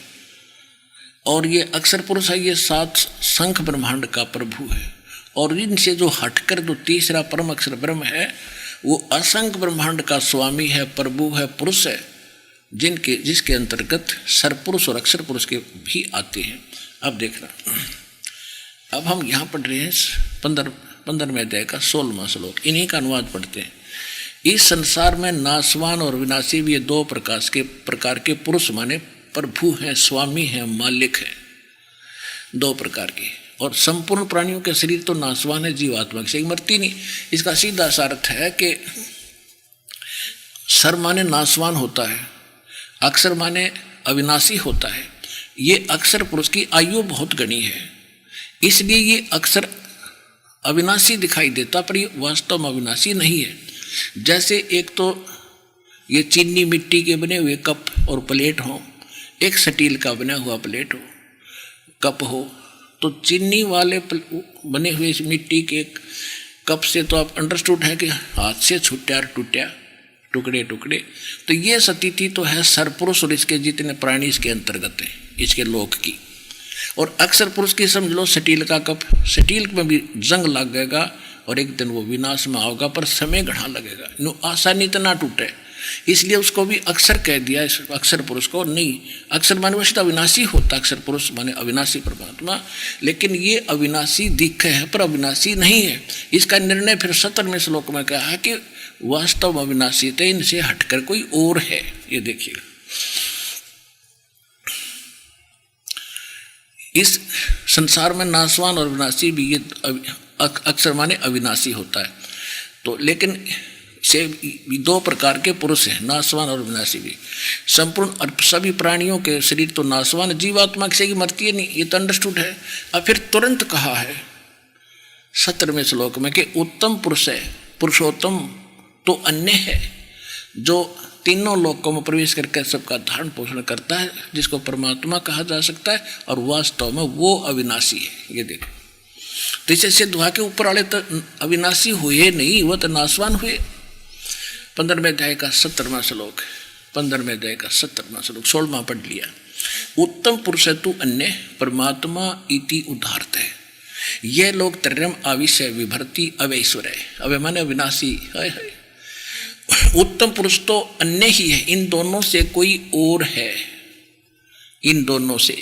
और ये अक्षर पुरुष है, ये 7 संख ब्रह्मांड का प्रभु है। और इनसे जो हटकर जो तीसरा परम अक्षर ब्रह्म है, वो असंख्य ब्रह्मांड का स्वामी है, प्रभु है, पुरुष है, जिसके अंतर्गत सरपुरुष और अक्षर पुरुष के भी आते हैं। अब देखना, अब हम यहाँ पढ़ रहे हैं 15वें अध्याय का 16वां श्लोक, इन्हीं का अनुवाद पढ़ते हैं। इस संसार में नासवान और विनाशी भी ये 2 प्रकार के पुरुष माने प्रभु हैं, स्वामी हैं, मालिक हैं, 2 प्रकार के। और संपूर्ण प्राणियों के शरीर तो नासवान है, जीवात्मा की मरती नहीं। इसका सीधा सा अर्थ है कि सर माने नासवान होता है, अक्षर माने अविनाशी होता है। ये अक्षर पुरुष की आयु बहुत घनी है, इसलिए ये अक्षर अविनाशी दिखाई देता, पर ये वास्तव में अविनाशी नहीं है। जैसे एक तो ये चीनी मिट्टी के बने हुए कप और प्लेट हो, एक स्टील का बना हुआ प्लेट हो, कप हो, तो चीनी वाले बने हुए इस मिट्टी के कप से तो आप अंडरस्टूड है कि हाथ से छूटा टूटा, टुकड़े टुकड़े। तो ये स्थिति तो है सरपुरुष और इसके जितने प्राणी इसके अंतर्गत हैं, इसके लोक की। और अक्षर पुरुष की समझ लो स्टील का कप, स्टील में भी जंग लग गएगा और एक दिन वो विनाश में आओगा, पर समय घना लगेगा, नो आसानी तो ना टूटे। इसलिए उसको भी अक्षर कह दिया, इस अक्षर पुरुष को। नहीं, अक्षर माने वैसे अविनाशी होता, अक्षर पुरुष माने अविनाशी परमात्मा, लेकिन ये अविनाशी दिखे है पर अविनाशी नहीं है। इसका निर्णय फिर 17वें श्लोक में कहा है कि वास्तव में अविनाशी थे, इनसे हटकर कोई और है। ये देखिएगा, इस संसार में नासवान और विनाशी भी ये अक्षर माने अविनाशी होता है। तो लेकिन से 2 प्रकार के पुरुष हैं, नासवान और विनाशी भी। संपूर्ण सभी प्राणियों के शरीर तो नासवान, जीवात्मा से की मरती है नहीं, ये तो अंडरस्टूड है। अब फिर तुरंत कहा है 17वें श्लोक में कि उत्तम पुरुष है, पुरुषोत्तम तो अन्य है, जो तीनों लोकों में प्रवेश करके सबका धारण पोषण करता है, जिसको परमात्मा कहा जा सकता है, और वास्तव में वो अविनाशी है। ये देखो, तो इसे सिद्ध हुआ के ऊपर वाले तो अविनाशी हुए नहीं, वो तो नासवान हुए। 15वें अध्याय का 17वां श्लोक, 15वें अध्याय का 17वां श्लोक, 16वां पढ़ लिया। उत्तम पुरुष तु अन्य परमात्मा इति उदाहरत है। ये लोग त्रयम आविष्य विभर्ति अवैश्वर्य, अवे माने विनाशी है। उत्तम पुरुष तो अन्य ही है, इन दोनों से कोई और है, इन दोनों से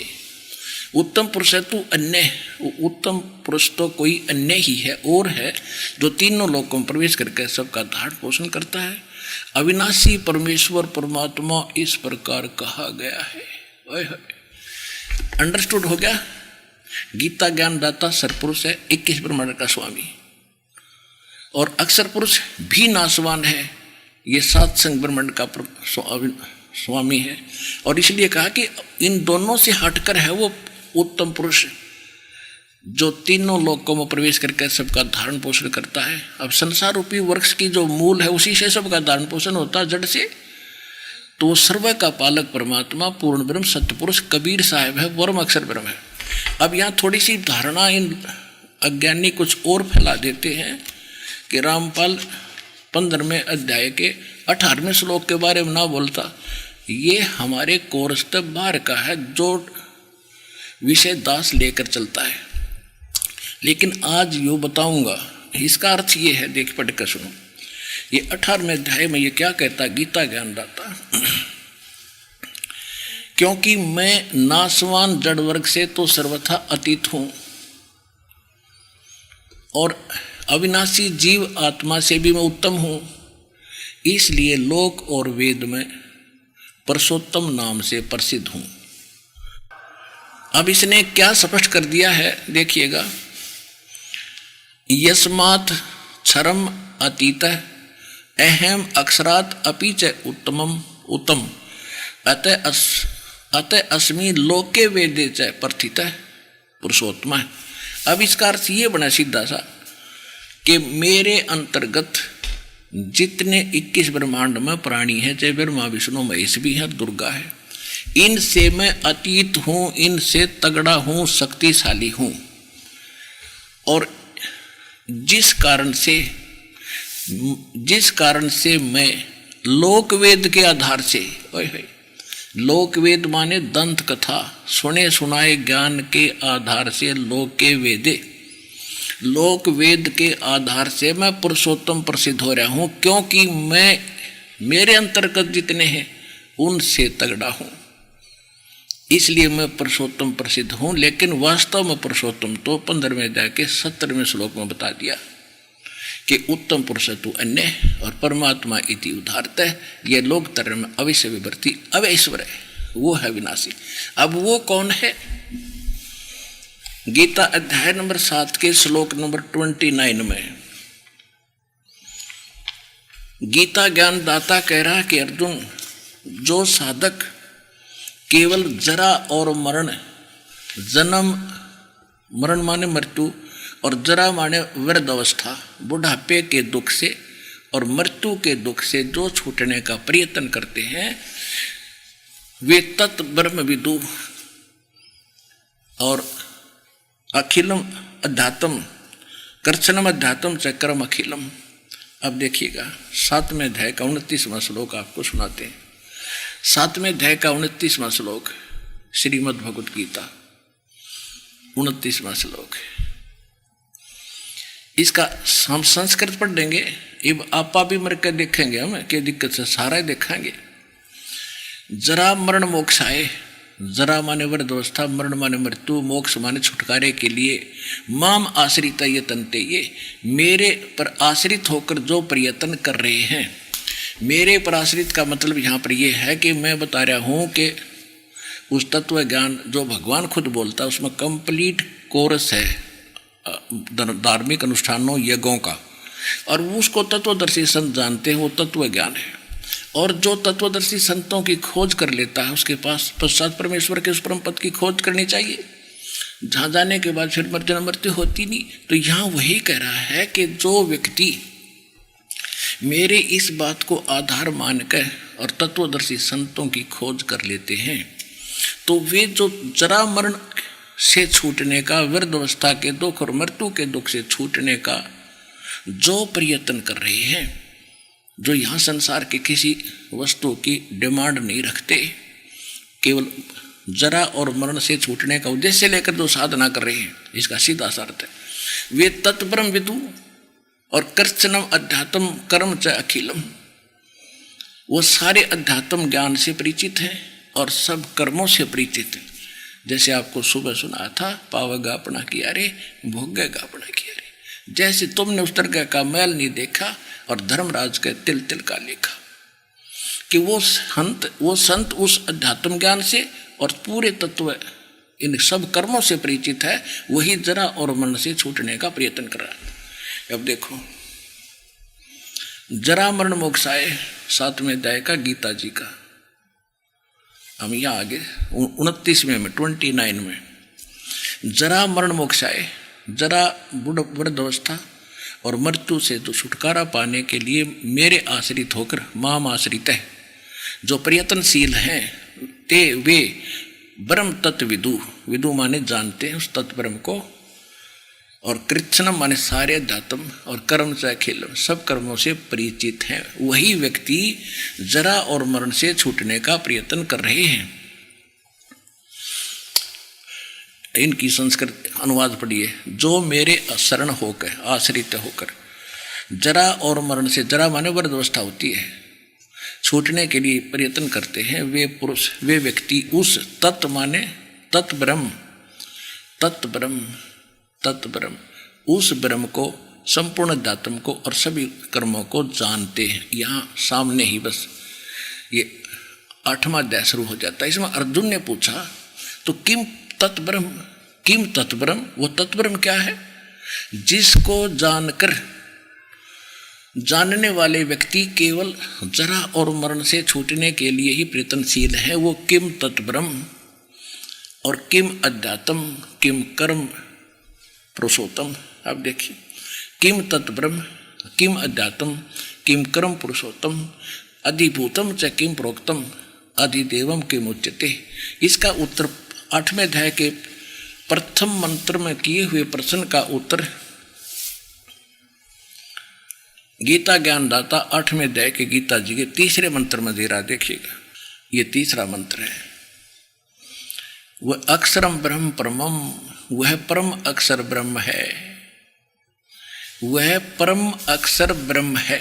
उत्तम पुरुष है तो अन्य, उत्तम पुरुष तो कोई अन्य ही है और है, जो तीनों लोकों में प्रवेश करके सबका धारण पोषण करता है। अविनाशी परमेश्वर परमात्मा इस प्रकार कहा गया है। अंडरस्टूड हो गया। गीता ज्ञान दाता सरपुरुष है, 21 ब्रह्मांड का स्वामी, और अक्षर पुरुष भी नाशवान है, ये 7 संग ब्रह्मांड का स्वामी है। और इसलिए कहा कि इन दोनों से हटकर है वो उत्तम पुरुष, जो तीनों लोकों में प्रवेश करके सबका धारण पोषण करता है। अब संसार रूपी वृक्ष की जो मूल है उसी से सबका धारण पोषण होता है, जड़ से। तो सर्व का पालक परमात्मा पूर्ण ब्रह्म सत्यपुरुष कबीर साहब है, वर्म अक्षर ब्रह्म है। अब यहाँ थोड़ी सी धारणा इन अज्ञानी कुछ और फैला देते हैं कि रामपाल 15वें अध्याय के 18वें श्लोक के बारे में ना बोलता, ये हमारे कोर्स से बाहर का है, जो विषय दास लेकर चलता है। लेकिन आज यो बताऊंगा, इसका अर्थ ये है, देख पढ़ कर सुनो। ये 18वें अध्याय में ये क्या कहता है गीता ज्ञानदाता, क्योंकि मैं नाशवान जड़ वर्ग से तो सर्वथा अतीत हूं और अविनाशी जीव आत्मा से भी मैं उत्तम हूं, इसलिए लोक और वेद में पुरुषोत्तम नाम से प्रसिद्ध हूं। अब इसने क्या स्पष्ट कर दिया है, देखिएगा। यस्मात् क्षरम अतीत अहम अक्षरात अपि च उत्तमम उत्तम अतः अस्मि लोके वेदे च प्रथित पुरुषोत्तम। अब इसका अर्थ ये बना सीधा सा कि मेरे अंतर्गत जितने 21 ब्रह्मांड में प्राणी हैं, चाहे ब्रह्मा विष्णु महेश भी है, दुर्गा है, इनसे मैं अतीत हूं, इनसे तगड़ा हूं, शक्तिशाली हूं। और जिस कारण से मैं लोक वेद के आधार से, लोक वेद माने दंत कथा, सुने सुनाए ज्ञान के आधार से लोके वेदे, लोक वेद के आधार से मैं पुरुषोत्तम प्रसिद्ध हो रहा हूं, क्योंकि मैं मेरे अंतर्गत जितने हैं उनसे तगड़ा हूं, इसलिए मैं पुरुषोत्तम प्रसिद्ध हूं। लेकिन वास्तव में पुरुषोत्तम तो 15वें अध्याय के 17वें श्लोक में बता दिया कि उत्तम पुरुष तु अन्य और परमात्मा इति उदाहरत है, ये लोग तरह में अवश्य विवर्ती अवैश्वर है, वो है विनाशी। अब वो कौन है? गीता अध्याय नंबर 7 के श्लोक नंबर 29 में गीता ज्ञान दाता कह रहा कि अर्जुन, जो साधक केवल जरा और मरण, जन्म मरण माने मृत्यु और जरा माने वृद्ध अवस्था, बुढ़ापे के दुख से और मृत्यु के दुख से जो छूटने का प्रयत्न करते हैं, वे तत् ब्रह्म विदु और अखिलम अध्यात्म कर्षणम अध्यात्म चक्रम अखिलम। अब देखिएगा 7वें अध्याय का 29वां श्लोक आपको सुनाते हैं। 7वें अध्याय का 29वां श्लोक श्रीमद् भगवत गीता 29वां श्लोक। इसका हम संस्कृत पढ़ देंगे, अब आपा भी मर कर देखेंगे, हम क्या दिक्कत से सारा देखेंगे। जरा मरण मोक्ष आए, जरा माने वृद्ध अवस्था, मरण माने मृत्यु, मोक्ष माने छुटकारे के लिए माम आश्रित ये तंते, ये मेरे पर आश्रित होकर जो प्रयत्न कर रहे हैं। मेरे पर आश्रित का मतलब यहाँ पर यह है कि मैं बता रहा हूँ कि उस तत्व ज्ञान जो भगवान खुद बोलता है उसमें कंप्लीट कोर्स है धार्मिक अनुष्ठानों यज्ञों का, और उसको तत्वदर्शी संत जानते हैं, वो तत्व ज्ञान है। और जो तत्वदर्शी संतों की खोज कर लेता है उसके पास पश्चात परमेश्वर के उस परम पद की खोज करनी चाहिए, जहाँ जाने के बाद फिर मृत्यु होती नहीं। तो यहाँ वही कह रहा है कि जो व्यक्ति मेरे इस बात को आधार मानकर और तत्वदर्शी संतों की खोज कर लेते हैं, तो वे जो जरा मरण से छूटने का, वृद्ध अवस्था के दुख और मृत्यु के दुख से छूटने का जो प्रयत्न कर रहे हैं, जो यहाँ संसार के किसी वस्तु की डिमांड नहीं रखते, केवल जरा और मरण से छूटने का उद्देश्य लेकर जो साधना कर रहे हैं, इसका सीधा सा अर्थ है वे तत्ब्रह्म विदु और कृष्णम अध्यात्म कर्म च अखिलम, वो सारे अध्यात्म ज्ञान से परिचित हैं और सब कर्मों से परिचित हैं। जैसे आपको सुबह सुनाया था, पावेगा अपना किया रे, भोगेगा अपना किया रे। जैसे तुमने उस तरह का मैल नहीं देखा और धर्मराज के तिल तिल का लेखा, कि वो संत उस अध्यात्म ज्ञान से और पूरे तत्व इन सब कर्मों से परिचित है, वही जरा और मरण से छूटने का प्रयत्न कर रहा है। अब देखो, जरा मरण मोक्षाय 7वें अध्याय का गीता जी का, हम यहाँ आगे 29वें में 29 में, जरा मरण मोक्षाय, जरा वृद्धावस्था और मृत्यु से तो छुटकारा पाने के लिए मेरे आश्रित होकर, माम आश्रित है, जो प्रयत्नशील हैं, ते वे ब्रह्म तत्व विदु, विदु माने जानते हैं उस तत्व ब्रह्म को, और कृष्ण माने सारे अध्यात्म और कर्म से अखिल, सब कर्मों से परिचित हैं, वही व्यक्ति जरा और मरण से छूटने का प्रयत्न कर रहे हैं। इनकी संस्कृत अनुवाद पढ़िए, जो मेरे शरण होकर, आश्रित होकर, जरा और मरण से, जरा माने वृद्धावस्था होती है, छूटने के लिए प्रयत्न करते हैं, वे पुरुष, वे व्यक्ति उस तत्व माने तत्ब्रह्म, तत्ब्रह्म, तत्ब्रह्म, उस ब्रह्म को, संपूर्ण अध्यात्म को और सभी कर्मों को जानते हैं। यहाँ सामने ही बस ये 8वां अध्याय शुरू हो जाता है। इसमें अर्जुन ने पूछा, तो किम तत्ब्रह्म, किम तत्ब्रह्म, वो तत्ब्रह्म क्या है? जिसको जानकर जानने वाले व्यक्ति केवल जरा और मरण से छूटने के लिए ही प्रयत्नशील है, वो किम तत्ब्रह्म और किम अध्यात्म, किम कर्म पुरुषोत्तम। अब देखिए, किम तत्ब्रह्म, किम अध्यात्म, किम कर्म पुरुषोत्तम, अधिभूतम च किम प्रोक्तम, अधिदेवम किम उच्यते। इसका उत्तर 8वें अध्याय के प्रथम मंत्र में किए हुए प्रश्न का उत्तर गीता ज्ञानदाता 8वें अध्याय के गीता जी के 3रे मंत्र में दे रहा। देखिएगा, ये 3रा मंत्र है, वह अक्षरम ब्रह्म परमम, वह परम अक्षर ब्रह्म है, वह परम अक्षर ब्रह्म है।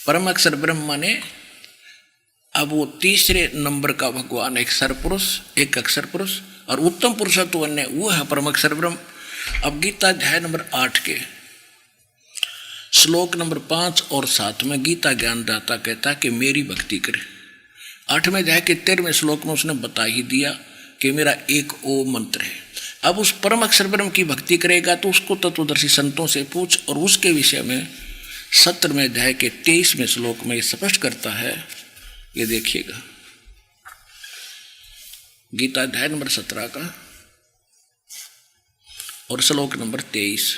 परम अक्षर ब्रह्म माने अब वो 3रे नंबर का भगवान, एक सरपुरुष, एक अक्षर पुरुष और उत्तम पुरुषत्व अन्य, वो है परम अक्षर ब्रह्म। अब गीता अध्याय नंबर 8 के श्लोक नंबर 5 और 7 में गीता ज्ञानदाता कहता कि मेरी भक्ति करे। 8वें अध्याय के 13वें श्लोक में उसने बता ही दिया कि मेरा एक ओम मंत्र है। अब उस परम अक्षर ब्रह्म की भक्ति करेगा तो उसको तत्वदर्शी संतों से पूछ, और उसके विषय में 17वें अध्याय के 23वें श्लोक में ये स्पष्ट करता है। ये देखिएगा, गीता अध्याय नंबर 17 का और श्लोक नंबर 23,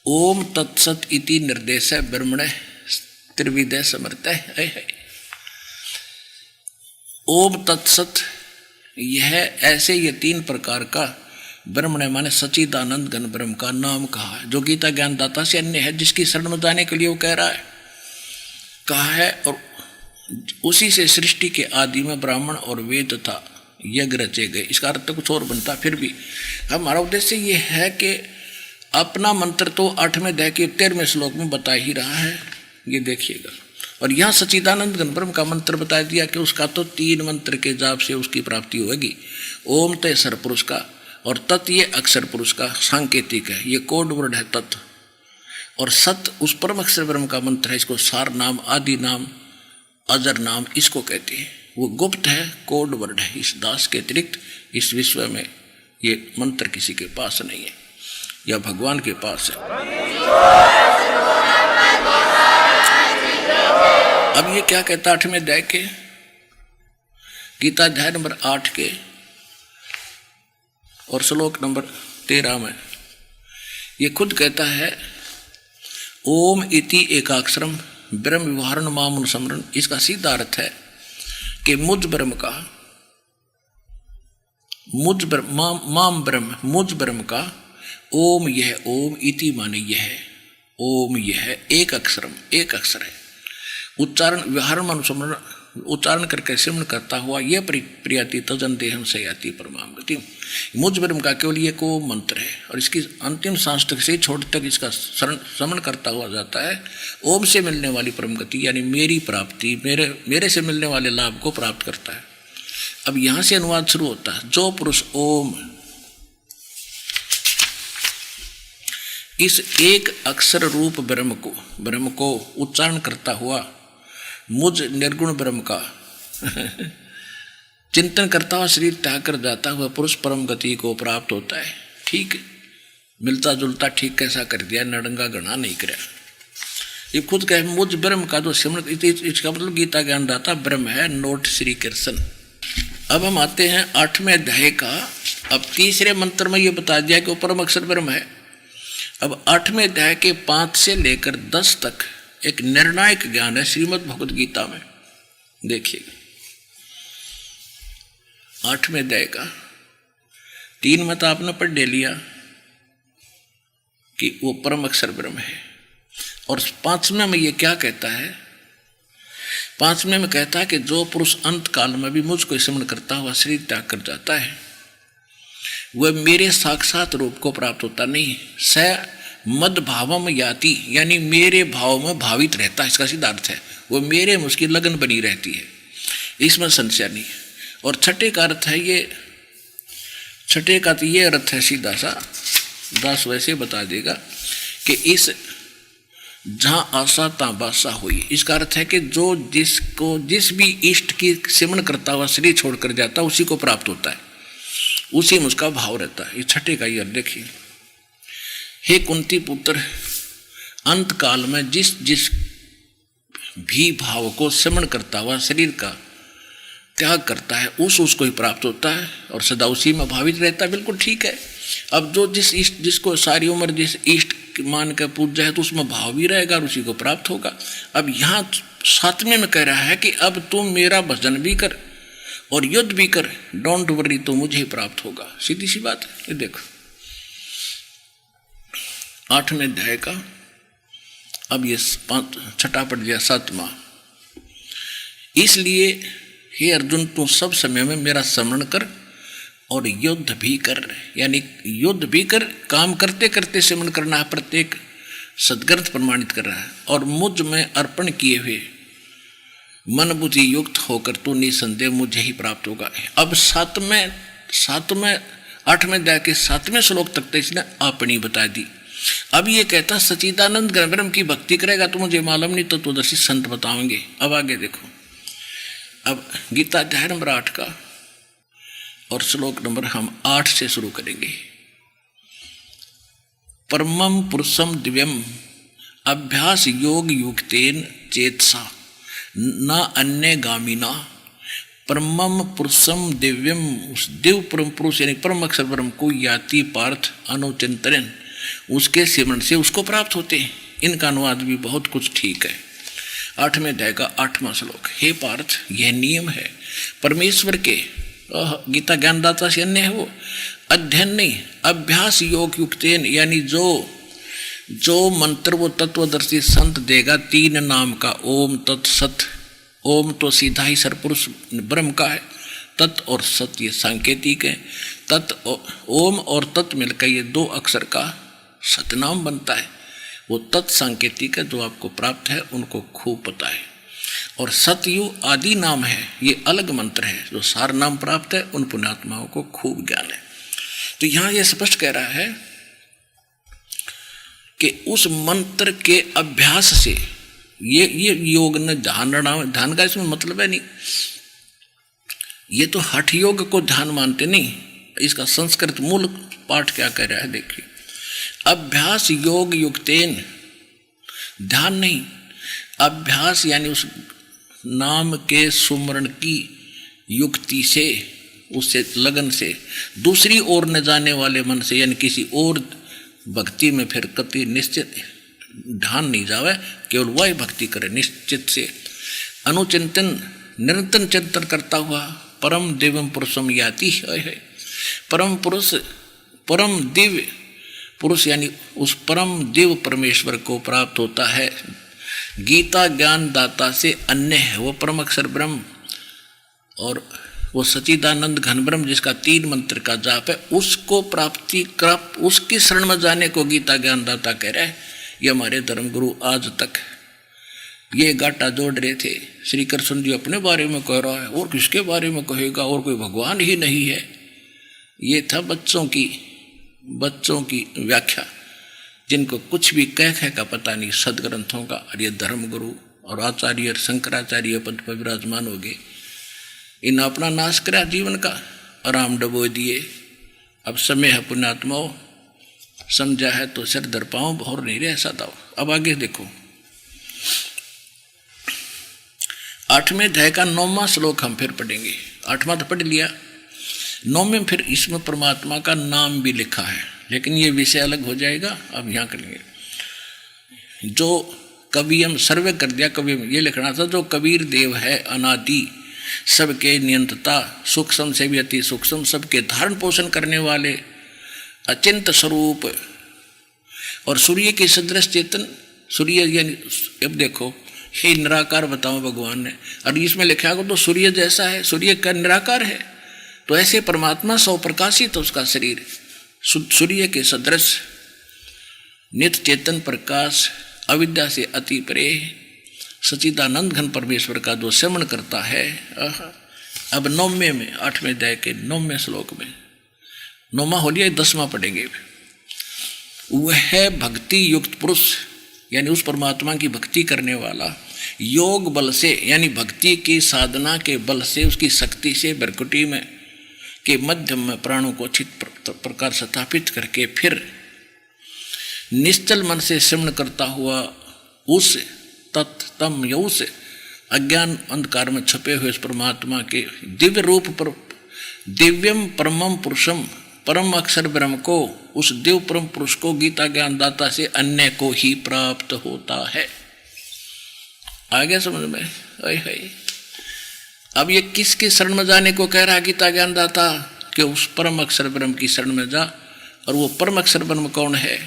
ओम तत्सत इति निर्देश ब्रह्मण त्रिविधे समर्थ है। ओम तत्सत, यह ऐसे ये 3 प्रकार का ब्रह्म ने माने सच्चिदानंद घन ब्रह्म का नाम कहा है, जो गीता ज्ञानदाता से अन्य है, जिसकी शरण में जाने के लिए वो कह रहा है, कहा है। और उसी से सृष्टि के आदि में ब्राह्मण और वेद तथा यज्ञ रचे गए। इसका अर्थ तो कुछ और बनता, फिर भी हमारा उद्देश्य ये है कि अपना मंत्र तो 8वें अध्याय के 13वें श्लोक में बता ही रहा है, ये देखिएगा। और यहाँ सच्चिदानंद घन ब्रह्म का मंत्र बता दिया कि उसका तो 3 मंत्र के जाप से उसकी प्राप्ति होगी। ओम तय सर पुरुष का और तत् ये अक्षर पुरुष का सांकेतिक है, ये कोड वर्ड है तत्। और सत उस परम अक्षर ब्रह्म का मंत्र है, इसको सार नाम, आदि नाम, अजर नाम इसको कहते हैं। वो गुप्त है, कोड वर्ड है। इस दास के अतिरिक्त इस विश्व में ये मंत्र किसी के पास नहीं है, या भगवान के पास है। अब ये क्या कहता 8वें अध्याय के गीता अध्याय नंबर 8 के और श्लोक नंबर 13 में ये खुद कहता है, ओम इति एकाक्षरम ब्रह्म विवहारण माम अनुस्मरण। इसका सीधा अर्थ है कि मुझ ब्रह्म का, मुझ ब्रह्म, माम ब्रह्म, मुझ ब्रह्म का ओम, यह ओम इति माने यह ओम, यह एक अक्षरम, एक अक्षर है। उच्चारण व्यवहार अनुस्मरण, उच्चारण करके सिमरण करता हुआ ये प्रियति तजन देहम से याति परमाम गति। मुझ ब्रह्म का केवल ये को मंत्र है और इसकी अंतिम सांस तक से छोटे तक इसका श्रवण करता हुआ जाता है। ओम से मिलने वाली परम गति यानी मेरी प्राप्ति, मेरे से मिलने वाले लाभ को प्राप्त करता है। अब यहां से अनुवाद शुरू होता है। जो पुरुष ओम इस एक अक्षर रूप ब्रह्म को उच्चारण करता हुआ मुझ निर्गुण ब्रह्म का चिंतन करता हुआ शरीर त्याग कर जाता हुआ पुरुष परम गति को प्राप्त होता है। ठीक मिलता जुलता ठीक कैसा कर दिया, नडंगा गणा नहीं कराया। ये खुद कहे मुझ ब्रह्म का जो सिमरण, इसका मतलब गीता ज्ञानदाता ब्रह्म है, नोट श्री कृष्ण। अब हम आते हैं 8वें अध्याय का। अब तीसरे मंत्र में ये बता दिया कि वो परम अक्षर ब्रह्म है। अब 8वें अध्याय के 5 से लेकर 10 तक एक निर्णायक ज्ञान है श्रीमद् भगवद गीता में। देखिएगा 8वें अध्याय का 3 में तो आपने पढ़ ले लिया कि वो परम अक्षर ब्रह्म है, और 5वें में ये क्या कहता है? 5वें में कहता है कि जो पुरुष अंत काल में भी मुझको स्मरण करता हुआ शरीर त्याग कर जाता है वह मेरे साक्षात रूप को प्राप्त होता नहीं, स मद भावम याति यानी मेरे भाव में भावित रहता है। इसका सीधा अर्थ है वो मेरे में उसकी लगन बनी रहती है, इसमें संशय नहीं। और छठे का अर्थ है ये, छठे का तो ये अर्थ है सीधा सा, दास वैसे बता देगा कि इस जहां आशा तहां बासा हुई। इसका अर्थ है कि जो जिस भी इष्ट की सिमरण करता हुआ शरीर छोड़कर जाता है उसी को प्राप्त होता है, उसी में उसका भाव रहता है। ये छठे का ये अर्थ देखिए। हे कुंती पुत्र, अंत काल में जिस भी भाव को सिमरण करता हुआ शरीर का त्याग करता है उसको ही प्राप्त होता है और सदा उसी में भावित रहता है। बिल्कुल ठीक है। अब जो जिसको सारी उम्र जिस इष्ट मान कर पूजा है तो उसमें भाव भी रहेगा और उसी को प्राप्त होगा। अब यहाँ 7वें में कह रहा है कि अब तुम मेरा भजन भी कर और युद्ध भी कर, डोंट वरी, तो मुझे प्राप्त होगा। सीधी सी बात है। ये देखो 8वें अध्याय का अब ये 6ठा पढ़ लिया 7वां। इसलिए हे अर्जुन तू सब समय में मेरा स्मरण कर और युद्ध भी कर, यानी युद्ध भी कर, काम करते करते स्मरण करना है, प्रत्येक सदग्रंथ प्रमाणित कर रहा है। और मुझ में अर्पण किए हुए मन बुद्धि युक्त होकर तो निसंदेह मुझे ही प्राप्त होगा। अब 8वें 8वें अध्याय के 7वें श्लोक तक तो इसने अपनी बता दी। अब ये कहता सच्चिदानंद ब्रह्म की भक्ति करेगा तो मुझे मालूम नहीं, तो तत्वदर्शी संत बताएंगे। अब आगे देखो, अब गीता अध्याय नंबर 8 का और श्लोक नंबर हम 8 से शुरू करेंगे। परमं पुरुषम दिव्यम अभ्यास योग युक्तेन चेतसा न अन्य गामिना। परमं पुरुषम दिव्यम, उस दिव्य परम पुरुष यानी परम अक्षर ब्रह्म को याति पार्थ अनुचिंतन, उसके सिमरण से उसको प्राप्त होते हैं। इनका अनुवाद भी बहुत कुछ ठीक है। 8वें अध्याय का 8वां श्लोक। हे पार्थ, यह नियम है परमेश्वर के, गीता ज्ञानदाता से अन्य है वो, अध्ययन नहीं अभ्यास योग युक्तेन, यानी जो मंत्र वो तत्वदर्शी संत देगा 3 नाम का, ओम तत् सत। ओम तो सीधा ही सरपुरुष ब्रह्म का है, तत् और सत ये सांकेतिक है। तत् ओम और तत् मिलकर ये 2 अक्षर का सतनाम बनता है। वो तत् सांकेतिक है, जो आपको प्राप्त है उनको खूब पता है। और सतयु आदि नाम है, ये अलग मंत्र है। जो सार नाम प्राप्त है उन पुण्यात्माओं को खूब ज्ञान है। तो यहाँ ये स्पष्ट कह रहा है कि उस मंत्र के अभ्यास से ये योग न ध्यान का इसमें मतलब है नहीं। ये तो हठ योग को ध्यान मानते नहीं। इसका संस्कृत मूल पाठ क्या कह रहा है देखिए। अभ्यास योग युक्तेन, ध्यान नहीं, अभ्यास यानी उस नाम के सुमरण की युक्ति से, उससे लगन से, दूसरी ओर न जाने वाले मन से, यानी किसी और भक्ति में फिर कति निश्चित ध्यान नहीं जावे, केवल वह भक्ति करे निश्चित से। अनुचिंतन, निरंतर चिंतन करता हुआ परम दिव्यम पुरुषम याति है। परम पुरुष, परम दिव्य पुरुष यानी उस परम दिव्य परमेश्वर को प्राप्त होता है। गीता ज्ञान दाता से अन्य है वो परम अक्षर ब्रह्म, और वो सच्चिदानंद घन ब्रह्म जिसका 3 मंत्र का जाप है, उसको प्राप्ति कर उसकी शरण में जाने को गीता ज्ञान दाता कह रहा है। ये हमारे धर्मगुरु आज तक ये गाटा जोड़ रहे थे। श्री कृष्ण जी अपने बारे में कह रहा है, और किसके बारे में कहेगा, और कोई भगवान ही नहीं है। ये था बच्चों की व्याख्या, जिनको कुछ भी कह का पता नहीं सदग्रंथों का। और ये धर्मगुरु और आचार्य शंकराचार्य पद पर विराजमान हो गए, इन अपना नाश करा जीवन का, आराम डबो दिए। अब समय है पुण्यात्माओं, समझा है तो सिर धर पाओ, भौर नहीं रह सदा। अब आगे देखो, 8वें अध्याय का 9वां श्लोक हम फिर पढ़ेंगे। 8वां तो पढ़ लिया, 9वें फिर इसमें परमात्मा का नाम भी लिखा है, लेकिन ये विषय अलग हो जाएगा, अब यहाँ करेंगे। जो कवियम सर्वे कर दिया, कवियम ये लिखना था, जो कबीर देव है अनादि, सबके नियंत्रता, सूक्ष्म से भी अति सूक्ष्म, सबके धारण पोषण करने वाले, अचिंत स्वरूप, और सूर्य के सदृश चेतन। सूर्य यानी अब देखो, हे निराकार बताओ भगवान ने, और इसमें लिखा हो तो सूर्य जैसा है, सूर्य का निराकार है, तो ऐसे परमात्मा सौ प्रकाशित उसका शरीर, सूर्य के सदृश, नित्य चेतन प्रकाश, अविद्या से अति परे, सच्चिदानंद घन परमेश्वर का जो श्रवण करता है। अब 9वें में 8वें अध्याय के 9वें श्लोक में, 9वां हो लिया, 10वां पढ़ेंगे। वह भक्ति युक्त पुरुष, यानी उस परमात्मा की भक्ति करने वाला, योग बल से, यानी भक्ति की साधना के बल से, उसकी शक्ति से भ्रकुटी में के मध्यम में प्राणों को अच्छी प्रकार स्थापित करके फिर निश्चल मन से श्रवण करता हुआ उस तम या उस अज्ञान अंधकार में छपे हुए इस परमात्मा के दिव्य रूप पर, दिव्यम परमम पुरुषम, परम अक्षर ब्रह्म को, उस दिव्य परम पुरुष को गीता ज्ञान दाता से अन्य को ही प्राप्त होता है। आ गया समझ में? है। अब ये किसकी शरण में जाने को कह रहा गीता ज्ञान दाता? कि उस परम अक्षर ब्रह्म की शरण में जा। और वो परम अक्षर ब्रह्म कौन है?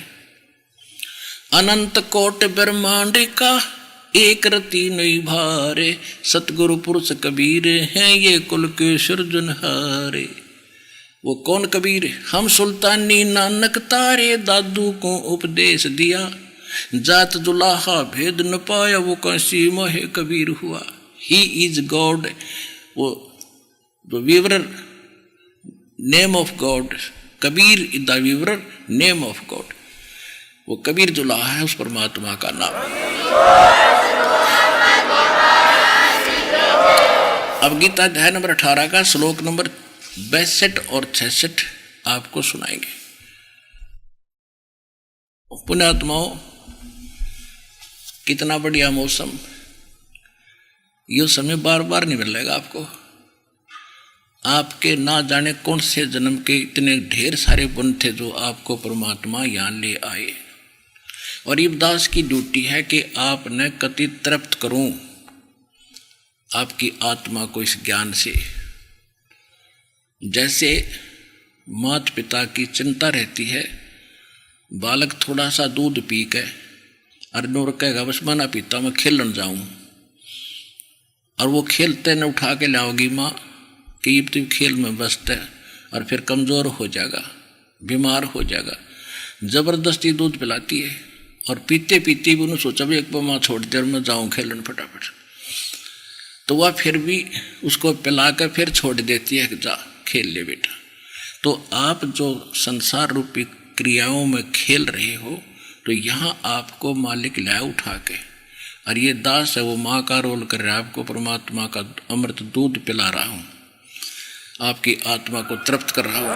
अनंत कोट ब्रह्मांड का एक रति नहीं भारे, सतगुरु पुरुष कबीर हैं ये कुल के सृजनहारे। वो कौन कबीर? हम सुल्तानी नानक तारे, दादू को उपदेश दिया, जात जुलाहा भेद न पाया, वो कैसी मोहे कबीर हुआ। ही इज गॉड, वो the weaver name of God, Kabir is the weaver name of God. वो कबीर जुलाहा है उस परमात्मा का नाम। अब गीता अध्याय नंबर 18 का श्लोक नंबर 62 और 66 आपको सुनाएंगे। पुण्यात्माओं, कितना बढ़िया मौसम, ये समय बार बार नहीं मिलेगा आपको। आपके ना जाने कौन से जन्म के इतने ढेर सारे पुण्य थे जो आपको परमात्मा यहाँ ले आए। और इब्दास की ड्यूटी है कि आपने कति तृप्त करूं आपकी आत्मा को इस ज्ञान से। जैसे माता पिता की चिंता रहती है, बालक थोड़ा सा दूध पी के और नूर कहेगा बस मैं ना पीता, मैं खेलन जाऊं, और वो खेलते न उठा के लाओगी माँ कि ये तो खेल में व्यस्त है, और फिर कमज़ोर हो जाएगा, बीमार हो जाएगा। ज़बरदस्ती दूध पिलाती है, और पीते पीते भी उन्हें सोचा भी एक बार माँ छोड़ दे और मैं जाऊँ खेलन फटाफट, तो वह फिर भी उसको पिला कर फिर छोड़ देती है कि जा खेल ले बेटा। तो आप जो संसार रूपी क्रियाओं में खेल रहे हो, तो यहाँ आपको मालिक लाया उठा के, और ये दास है वो माँ का रोल कर रहा है, आपको परमात्मा का अमृत दूध पिला रहा हूँ, आपकी आत्मा को तृप्त कर रहा हूँ।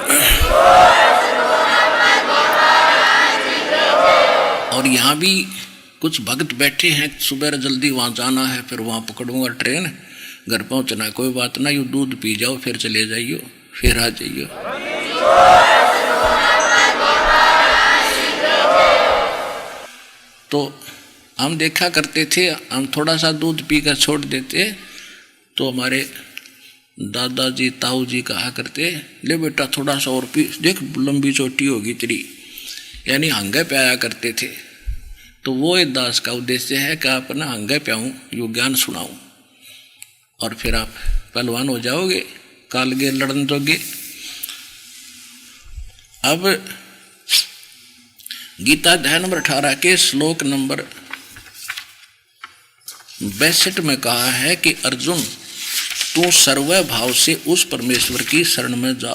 और यहाँ भी कुछ भक्त बैठे हैं, सुबह जल्दी वहाँ जाना है, फिर वहाँ पकड़ूंगा ट्रेन, घर पहुँचना, कोई बात ना, यू दूध पी जाओ फिर चले जाइयो, फिर आ जाइयो। तो हम देखा करते थे, हम थोड़ा सा दूध पी कर छोड़ देते, तो हमारे दादाजी ताऊ जी कहा करते, ले बेटा थोड़ा सा और पी, देख लंबी चोटी होगी तेरी, यानी हंगे पे आया करते थे। तो वो एक दास का उद्देश्य है कि आप ना अंगे प्याऊं यो ज्ञान सुनाऊं और फिर आप पहलवान हो जाओगे, कालगे लड़न जोगे। अब गीता अध्याय नंबर 18 के श्लोक नंबर 62 में कहा है कि अर्जुन तू सर्व भाव से उस परमेश्वर की शरण में जा।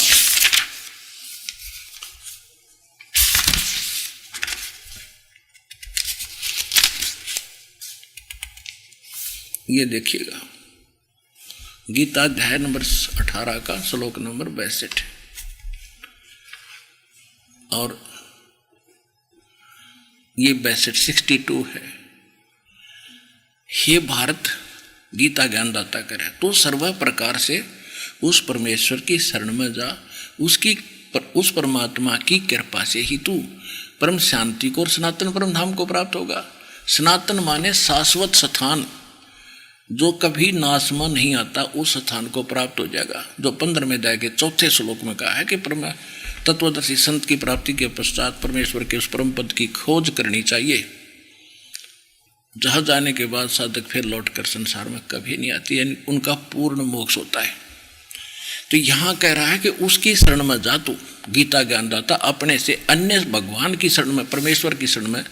ये देखिएगा गीता अध्याय नंबर 18 का श्लोक नंबर 62 और ये 62 है। हे भारत, गीता ज्ञानदाता करे तो सर्व प्रकार से उस परमेश्वर की शरण में जा। उस परमात्मा की कृपा से ही तू परम शांति को और सनातन परम धाम को प्राप्त होगा। सनातन माने शाश्वत स्थान, जो कभी नाश में नहीं आता, उस स्थान को प्राप्त हो जाएगा। जो 15वें अध्याय के 4थे श्लोक में कहा है कि परम तत्वदर्शी संत की प्राप्ति के पश्चात परमेश्वर के उस परम पद की खोज करनी चाहिए, जहां जाने के बाद साधक फिर लौटकर संसार में कभी नहीं आती, यानी उनका पूर्ण मोक्ष होता है। तो यहां कह रहा है कि उसकी शरण में जा तू, गीता ज्ञानदाता अपने से अन्य भगवान की शरण में, परमेश्वर की शरण में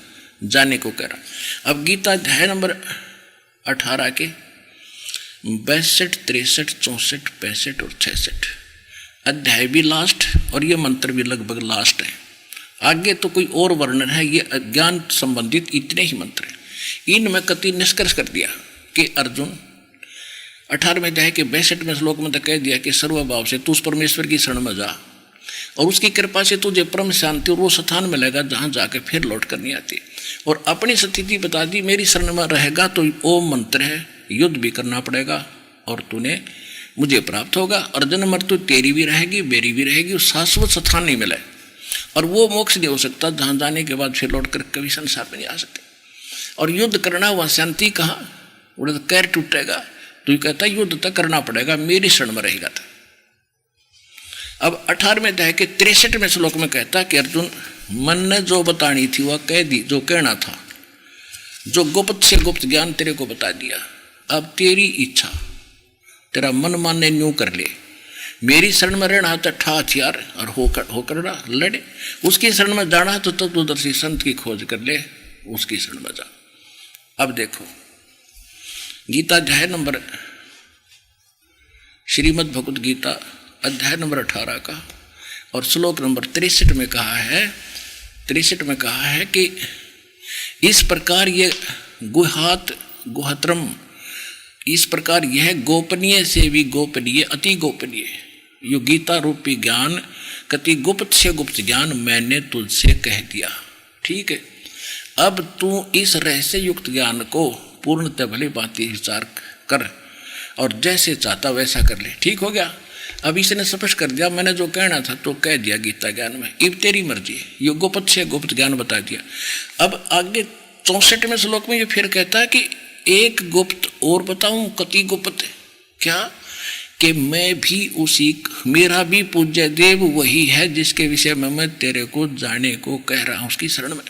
जाने को कह रहा। अब गीता अध्याय नंबर 18 के 62, 63, 64, 65 और 66 अध्याय भी लास्ट और ये मंत्र भी लगभग लास्ट है। आगे तो कोई और वर्णन है, ये ज्ञान संबंधित इतने ही मंत्र हैं। इनमें कति निष्कर्ष कर दिया कि अर्जुन 18वें अध्याय के 62वें श्लोक में तो कह दिया कि सर्वभाव से तू उस परमेश्वर की शरण में जा और उसकी कृपा से तुझे परम शांति और वो स्थान मिलेगा जहां जाके फिर लौट कर नहीं आती। और अपनी स्थिति बता दी, मेरी शरण में रहेगा तो ओम मंत्र है, युद्ध भी करना पड़ेगा और तूने मुझे प्राप्त होगा, और जन्म मृत्यु तेरी भी रहेगी मेरी भी रहेगी, शाश्वत स्थान नहीं मिले और वो मोक्ष नहीं हो सकता जहां जाने के बाद फिर लौट कर कभी संसार में नहीं आ सकते। और युद्ध करना, वह शांति कहाँ, वो तो कैर टूटेगा। तो ये कहता युद्ध तक करना पड़ेगा, मेरी शरण में रहेगा था। अब 18वें अध्याय के 63वें श्लोक में कहता कि अर्जुन, मन ने जो बतानी थी वह कह दी, जो कहना था, जो गुप्त से गुप्त ज्ञान तेरे को बता दिया। अब तेरी इच्छा, तेरा मन माने न्यू कर ले, मेरी शरण में रहना तो ठा हथियार और होकर लड़े, उसकी शरण में जाना तो तत्वदर्शी संत की खोज कर ले, उसकी शरण में जा। अब देखो गीता अध्याय नंबर, श्रीमद् भगवद गीता अध्याय नंबर 18 का और श्लोक नंबर 63 में कहा है, 63 में कहा है कि इस प्रकार ये गुहत्रम, इस प्रकार यह गोपनीय से भी गोपनीय, अति गोपनीय यो गीता रूपी ज्ञान, कति गुप्त से गुप्त ज्ञान मैंने तुझसे कह दिया। ठीक है, अब तू इस रहस्य युक्त ज्ञान को पूर्णतः भली भांति विचार कर और जैसे चाहता वैसा कर ले। ठीक हो गया। अब इसने स्पष्ट कर दिया, मैंने जो कहना था तो कह दिया गीता ज्ञान में, अब तेरी मर्जी, ये गुप्त से गुप्त ज्ञान बता दिया। अब आगे 64वें श्लोक में ये फिर कहता है कि एक गुप्त और बताऊं, कति गुप्त, क्या कि मैं भी उसी, मेरा भी पूज्य देव वही है जिसके विषय में मैं तेरे को जाने को कह रहा हूं, उसकी शरण में।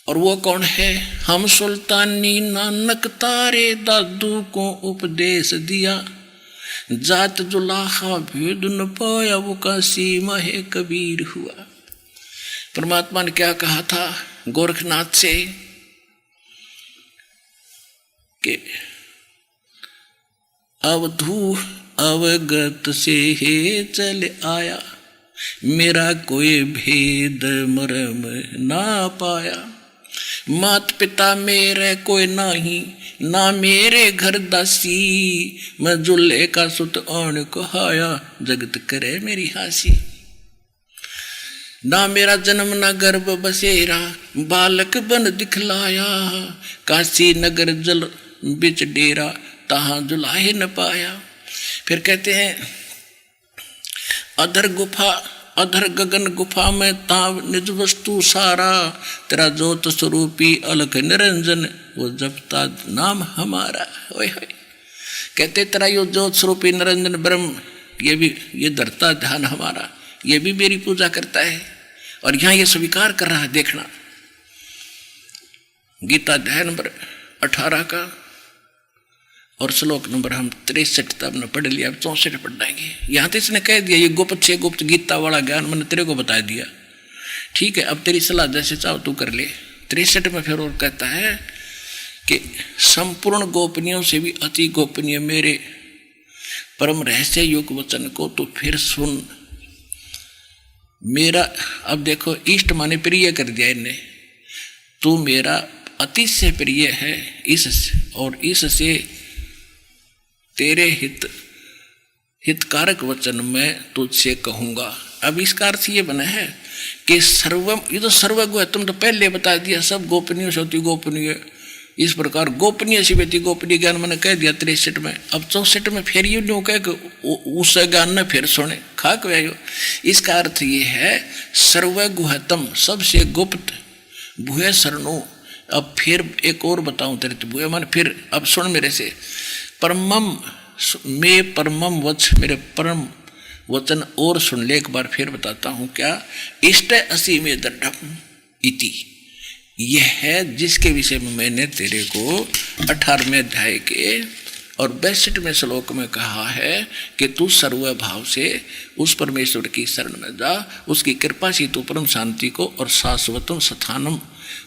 और वो कौन है? हम सुल्तानी नानक तारे दादू को उपदेश दिया, जात जुलाहा भेद न पाया वो का सीमा है कबीर हुआ। परमात्मा ने क्या कहा था गोरखनाथ से कि अवधू अवगत से हे चल आया, मेरा कोई भेद मरम ना पाया। मात पिता मेरे कोई नहीं, ना मेरे घर दासी, मैं जुल्ले का सुत आन कहाया, जगत करे मेरी हासी। ना मेरा जन्म ना गर्भ बसेरा, बालक बन दिखलाया, काशी नगर जल बिच डेरा, तहां जुलाहे न पाया। फिर कहते हैं अधर गुफा, अधर गगन गुफा में ताव निज वस्तु सारा, तेरा ज्योत स्वरूपी अलख निरंजन, वो जपता नाम हमारा। ओए होए, कहते तेरा यो ज्योत स्वरूपी निरंजन ब्रह्म, ये भी ये धरता ध्यान हमारा, ये भी मेरी पूजा करता है और यहाँ ये स्वीकार कर रहा है। देखना गीता अध्याय नंबर 18 का और श्लोक नंबर हम 63 तब ने पढ़ लिया, अब 64 पढ़ जाएंगे। यहाँ तो इसने कह दिया ये गुप्त से गुप्त गीता वाला ज्ञान मैंने तेरे को बता दिया, ठीक है, अब तेरी सलाह जैसे चाहो तू कर ले। 63 में फिर और कहता है कि संपूर्ण गोपनीयों से भी अति गोपनीय मेरे परम रहस्य युग वचन को तो फिर सुन। मेरा, अब देखो इष्ट माने प्रिय कर दिया इन्हें, तू मेरा अति से प्रिय है इस और इससे तेरे हितकारक वचन में तुझसे कहूंगा। अब इसका अर्थ ये बना है कि सर्वम, ये तो सर्वज्ञ है, तुम तो पहले बता दिया सब गोपनीय से अति गोपनीय, इस प्रकार गोपनीय से व्यक्ति गोपनीय ज्ञान मैंने कह दिया 63 में। अब 64 में फिर ये न्यू कह उस ज्ञान ने फिर सुने खाक व्यायो। इसका अर्थ ये है सर्वगुहतम, सबसे गुप्त, भूय शरणु। अब फिर एक और बताऊं तेरे तो भूय मान, फिर अब सुन मेरे से, परमम में परमम वच, मेरे परम वचन और सुन ले। एक बार फिर बताता हूं क्या, इष्ट असी में दृढ़ इति, यह है जिसके विषय में मैंने तेरे को 18वें अध्याय के और 62वें श्लोक में कहा है कि तू सर्वभाव से उस परमेश्वर की शरण में जा, उसकी कृपा से तू परम शांति को और शाश्वतम स्थानम,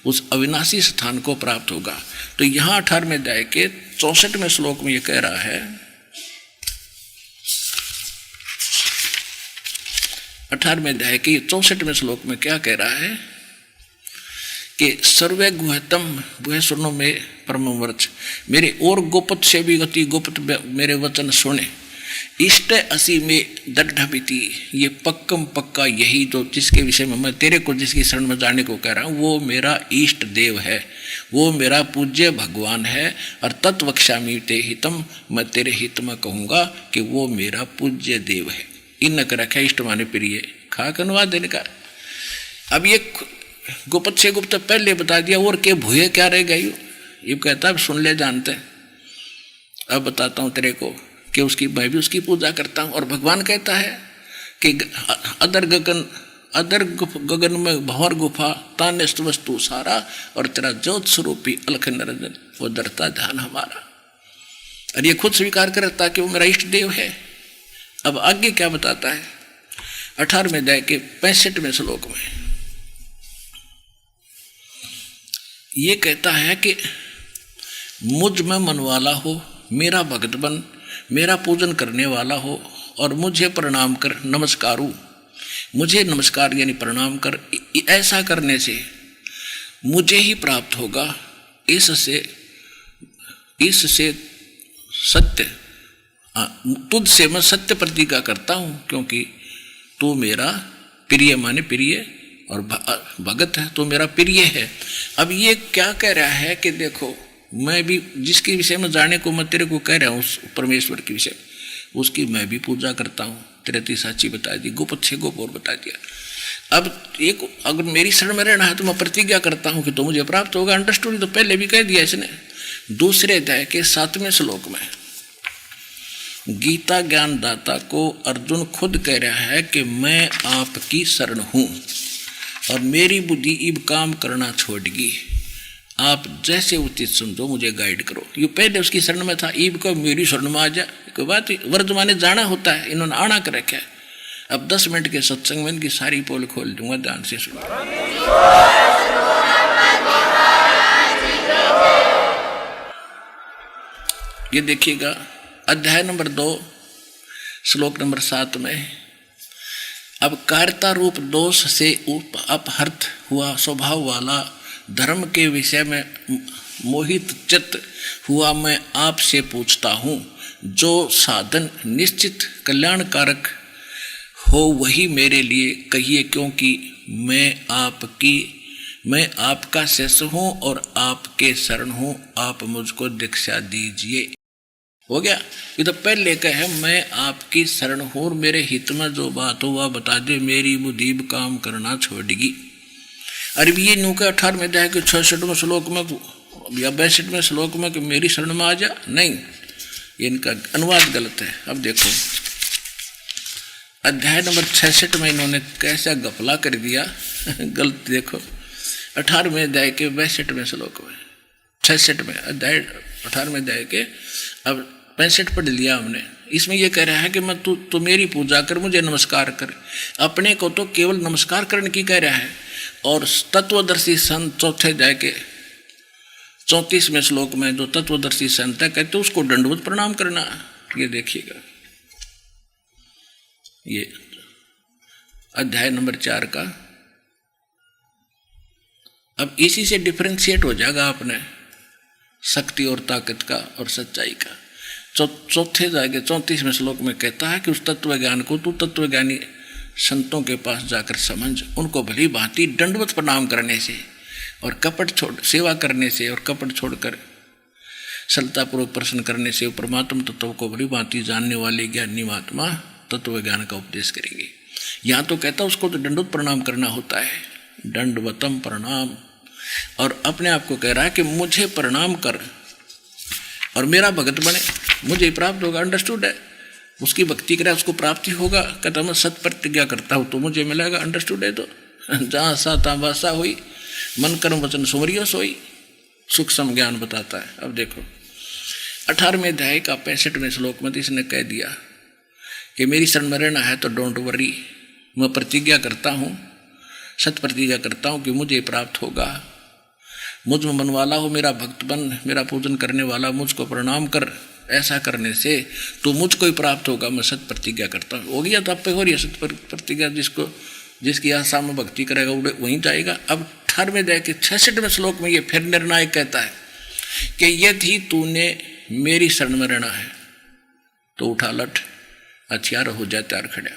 उस अविनाशी स्थान को प्राप्त होगा। तो यहाँ 18वें अध्याय के 64वें श्लोक में ये कह रहा है, 18वें अध्याय के 64वें श्लोक में क्या कह रहा है कि सर्वे गुहतम, गुह सुनो में परम वर्च, मेरे और गुप्त से भी अति गुप्त मेरे वचन सुने। इष्ट असी में दृढ़, ये पक्कम पक्का यही जो जिसके विषय में मैं तेरे को जिसकी शरण में जाने को कह रहा हूँ वो मेरा इष्ट देव है, वो मेरा पूज्य भगवान है। और तत्वक्षामी ते हितम, मैं तेरे हित में कहूँगा कि वो मेरा पूज्य देव है। इन कर रखा इष्ट माने प्रिय, खाक अनुवाद देने का। अब ये गुप्त से गुप्त पहले बता दिया, और के भूये क्या रह गई, ये कहता है सुन ले जानते। अब बताता हूँ तेरे को कि उसकी मैं भी उसकी पूजा करता हूँ। और भगवान कहता है कि अदर गगन में भंवर गुफा तान्यस्त वस्तु सारा, और तेरा ज्योत स्वरूपी अलख निरंजन वो डरता ध्यान हमारा। और ये खुद स्वीकार करता कि वो मेरा इष्ट देव है। अब आगे क्या बताता है 18वें अध्याय के 65वें श्लोक में, ये कहता है कि मुझ में मन वाला हो, मेरा भक्त बन, मेरा पूजन करने वाला हो और मुझे प्रणाम कर, नमस्कारू, मुझे नमस्कार यानी प्रणाम कर। ऐसा करने से मुझे ही प्राप्त होगा। इससे सत्य, तुझसे मैं सत्य प्रतिज्ञा करता हूँ, क्योंकि तू मेरा प्रिय माने प्रिय और भगत है, तो मेरा प्रिय है। अब ये क्या कह रहा है कि देखो मैं भी जिसके विषय में जाने को मैं तेरे को कह रहा हूँ, उस परमेश्वर के विषय उसकी मैं भी पूजा करता हूँ। तेरे ती साची बता दी, गुप्त से गुप्त और बता दिया। अब एक अगर मेरी शरण में रहना है तो मैं प्रतिज्ञा करता हूँ कि तो मुझे प्राप्त होगा। अंडरस्टूड, तो पहले भी कह दिया इसने। दूसरे अध्याय के 7वें श्लोक में गीता ज्ञानदाता को अर्जुन खुद कह रहा है कि मैं आपकी शरण हूँ और मेरी बुद्धि इब काम करना छोड़गी, आप जैसे उचित समझो मुझे गाइड करो। ये पहले उसकी शरण में था, ईब को मेरी शरण में आ जा। कोई बात वर्तमान जाना होता है, इन्होंने आना कर रखा है। अब 10 मिनट के सत्संग में इनकी सारी पोल खोल दूंगा, ध्यान से सुनो। ये देखिएगा अध्याय नंबर 2 श्लोक नंबर 7 में, अब कायरता रूप दोष से अपहृत हुआ स्वभाव वाला धर्म के विषय में मोहित चित्त हुआ मैं आपसे पूछता हूँ, जो साधन निश्चित कल्याणकारक हो वही मेरे लिए कहिए, क्योंकि मैं आपका शिष्य हूँ और आपके शरण हूँ, आप मुझको दीक्षा दीजिए। हो गया। ये तो पहले कहे मैं आपकी शरण हूँ और मेरे हित में जो बात हो वह बता दे, मेरी बुद्धि काम करना छोड़ेगी। अरे ये न्यू का 18वें अध्याय के 66वें श्लोक में या 62वें श्लोक में कि मेरी शरण में आ जा, नहीं, ये इनका अनुवाद गलत है। अब देखो अध्याय नंबर 66 में इन्होंने कैसा गफला कर दिया गलत। देखो 18वें अध्याय के 62वें श्लोक में 66 में अध्याय 18वें अध्याय के अब 65 पढ़ लिया हमने। इसमें यह कह रहा है कि मैं तू मेरी पूजा कर, मुझे नमस्कार कर। अपने को तो केवल नमस्कार करने की कह रहा है। और तत्वदर्शी संत चौथे अध्याय के 34वें श्लोक में जो तत्वदर्शी संत है कहते उसको दंडवत प्रणाम करना। ये देखिएगा, ये अध्याय नंबर 4 का। अब इसी से डिफरेंशिएट हो जाएगा आपने शक्ति और ताकत का और सच्चाई का। चौथे जाके 34वें श्लोक में कहता है कि उस तत्व ज्ञान को तू तत्वज्ञानी संतों के पास जाकर समझ, उनको भली भांति दंडवत प्रणाम करने से और कपट छोड़ सेवा करने से और कपट छोड़कर सरलतापूर्वक प्रश्न करने से परमात्मा तत्व को भली भांति जानने वाले ज्ञानी महात्मा तत्व ज्ञान का उपदेश करेंगे। यहाँ तो कहता उसको तो दंडवत प्रणाम करना होता है, दंडवतम प्रणाम। और अपने आप को कह रहा है कि मुझे प्रणाम कर और मेरा भगत बने, मुझे प्राप्त होगा। अंडरस्टूड है, उसकी भक्ति करे उसको प्राप्ति होगा। कहता मैं सत प्रतिज्ञा करता हूँ तो मुझे मिलेगा। अंडरस्टूड है। तो जहाँ सा तहाँ भाषा हुई, मन कर्म वचन सुमरियो सोई, सूक्ष्म ज्ञान बताता है। अब देखो 18वें अध्याय का 65वें श्लोक में इसने कह दिया कि मेरी शरण में रहना है तो डोंट वरी, मैं प्रतिज्ञा करता हूँ, सत प्रतिज्ञा करता हूँ कि मुझे प्राप्त होगा। मुझ में मन वाला हो, मेरा भक्त बन, मेरा पूजन करने वाला, मुझको प्रणाम कर। ऐसा करने से तो मुझको ही प्राप्त होगा, मैं सत प्रतिज्ञा करता हूँ। हो गया तो आप पे हो रही है सत प्रतिज्ञा। जिसकी आशा में भक्ति करेगा वहीं जाएगा। अब 18वें अध्याय के 66वें श्लोक में ये फिर निर्णायक कहता है कि यदि तूने मेरी शरण में रहना है तो उठा लठ, हथियार हो जाए तैयार खड़ा।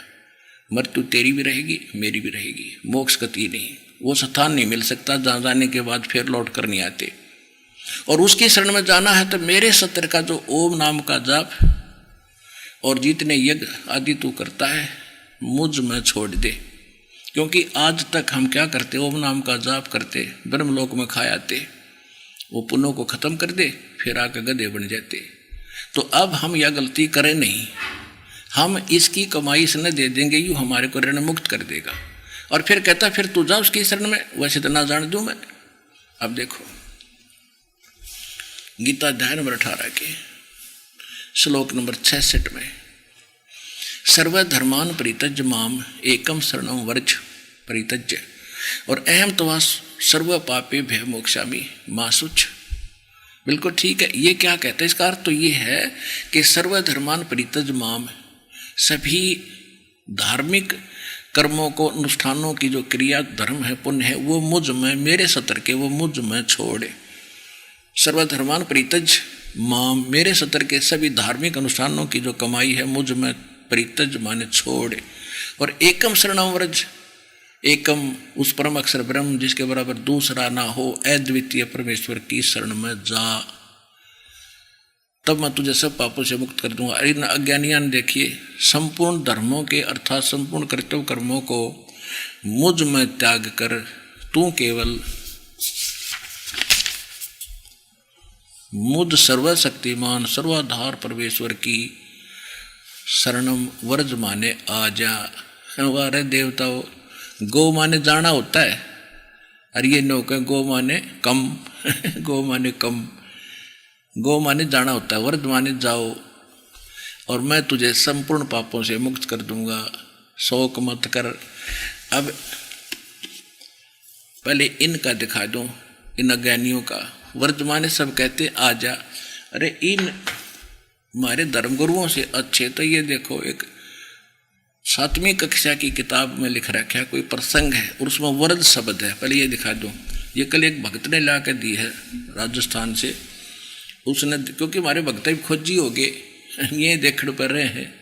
मृत्यु तेरी भी रहेगी, मेरी भी रहेगी, मोक्ष गति नहीं, वो स्थान नहीं मिल सकता जहाँ जाने के बाद फिर लौट कर नहीं आते। और उसकी शरण में जाना है तो मेरे सत्र का जो ओम नाम का जाप और जितने यज्ञ आदि तू करता है मुझ में छोड़ दे। क्योंकि आज तक हम क्या करते, ओम नाम का जाप करते, ब्रह्मलोक में खा आते, वो पुण्यों को खत्म कर दे, फिर आकर गधे बन जाते। तो अब हम यह गलती करें नहीं, हम इसकी कमाई इसने दे देंगे, यूँ हमारे को ऋण मुक्त कर देगा। और फिर कहता फिर तू जा उसकी शरण में, वैसे तो ना जान दूं मैं। अब देखो गीता अध्याय नंबर 18 के श्लोक नंबर 66 में सर्वधर्मान परित्यज्य माम एकम शरणम वर्ज परित्यज्य और अहम तवा सर्व पापे भय मोक्षामि मां शुच। बिल्कुल ठीक है। ये क्या कहता है, इसका अर्थ तो ये है कि सर्वधर्मान परित्यज्य माम, सभी धार्मिक कर्मों को, अनुष्ठानों की जो क्रिया धर्म है, पुण्य है, वो मुझ में, मेरे सतर के वो मुझ में छोड़े। सर्वधर्मान परित्यज माम, मेरे सतर के सभी धार्मिक अनुष्ठानों की जो कमाई है मुझ में परित्यज माने छोड़े। और एकम शरणम व्रज, एकम उस परम अक्षर ब्रह्म जिसके बराबर दूसरा ना हो, अद्वितीय परमेश्वर की शरण में जा, तब मैं तुझे सब पापों से मुक्त कर दूंगा। इन अज्ञानियां ने देखिए संपूर्ण धर्मों के अर्थात संपूर्ण कर्तव्य कर्मों को मुझ में त्याग कर तू केवल मुझ सर्वशक्तिमान सर्वाधार परमेश्वर की शरणम वर्ज माने आ जा। हमारे देवताओं, गो माने जाना होता है, और ये नो कहें गो माने कम गो माने कम, गो माने जाना होता है, वर्ज माने जाओ, और मैं तुझे संपूर्ण पापों से मुक्त कर दूंगा, शोक मत कर। अब पहले इनका दिखा दूं, इन अज्ञानियों का। वर्तमान सब कहते आ जा, अरे इन हमारे धर्मगुरुओं से अच्छे तो ये देखो एक 7वीं कक्षा की किताब में लिख रखा है, कोई प्रसंग है और उसमें वर्द शब्द है। पहले ये दिखा दूं, ये कल एक भक्त ने ला कर दी है राजस्थान से। उसने, क्योंकि हमारे भक्त भी खोजी हो गए, ये देखड़ पर रहे हैं,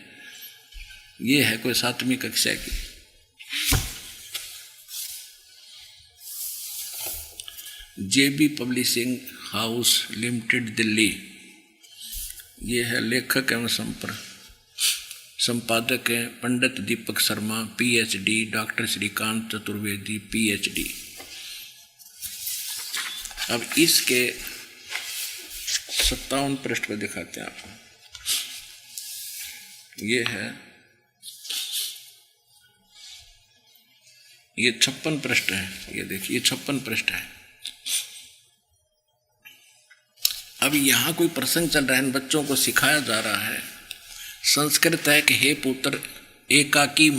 ये है कोई 7वीं कक्षा की। JB publishing house limited Delhi, ये है लेखक एवं संपादक हैं Pandit Deepak Sharma PhD, doctor Shrikant Chaturvedi PhD। अब इसके 57 पृष्ठ पर दिखाते हैं आपको। ये है, ये 56 पृष्ठ है, ये देखिए 56 पृष्ठ है। अब यहाँ कोई प्रसंग चल रहा है, बच्चों को सिखाया जा रहा है। संस्कृत है कि हे पुत्र एकाकी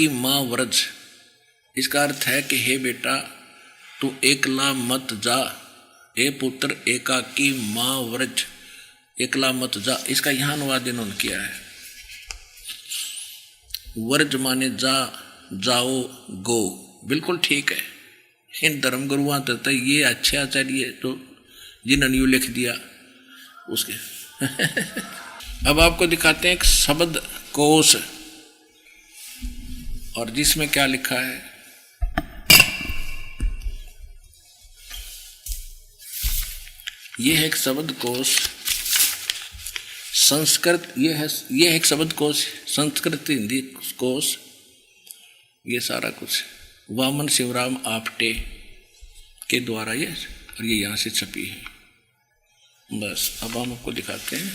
माँ व्रज। इसका अर्थ है कि हे बेटा तू एकला मत जा, हे पुत्र एकाकी माँ व्रज, एकला मत जा। इसका यहाँ अनुवाद इन्होंने किया है। व्रज माने जा, जाओ, गो, बिल्कुल ठीक है। इन धर्म गुरुआ तो ये अच्छे आचार्य तो जिन्होंने यू लिख दिया उसके अब आपको दिखाते हैं एक शब्द कोश, और जिसमें क्या लिखा है, ये है एक शब्द कोश संस्कृत, ये है एक शब्द कोश संस्कृत हिंदी कोश। ये सारा कुछ वामन शिवराम आपटे के द्वारा ये, और ये यहाँ से छपी है। बस अब हम आपको दिखाते हैं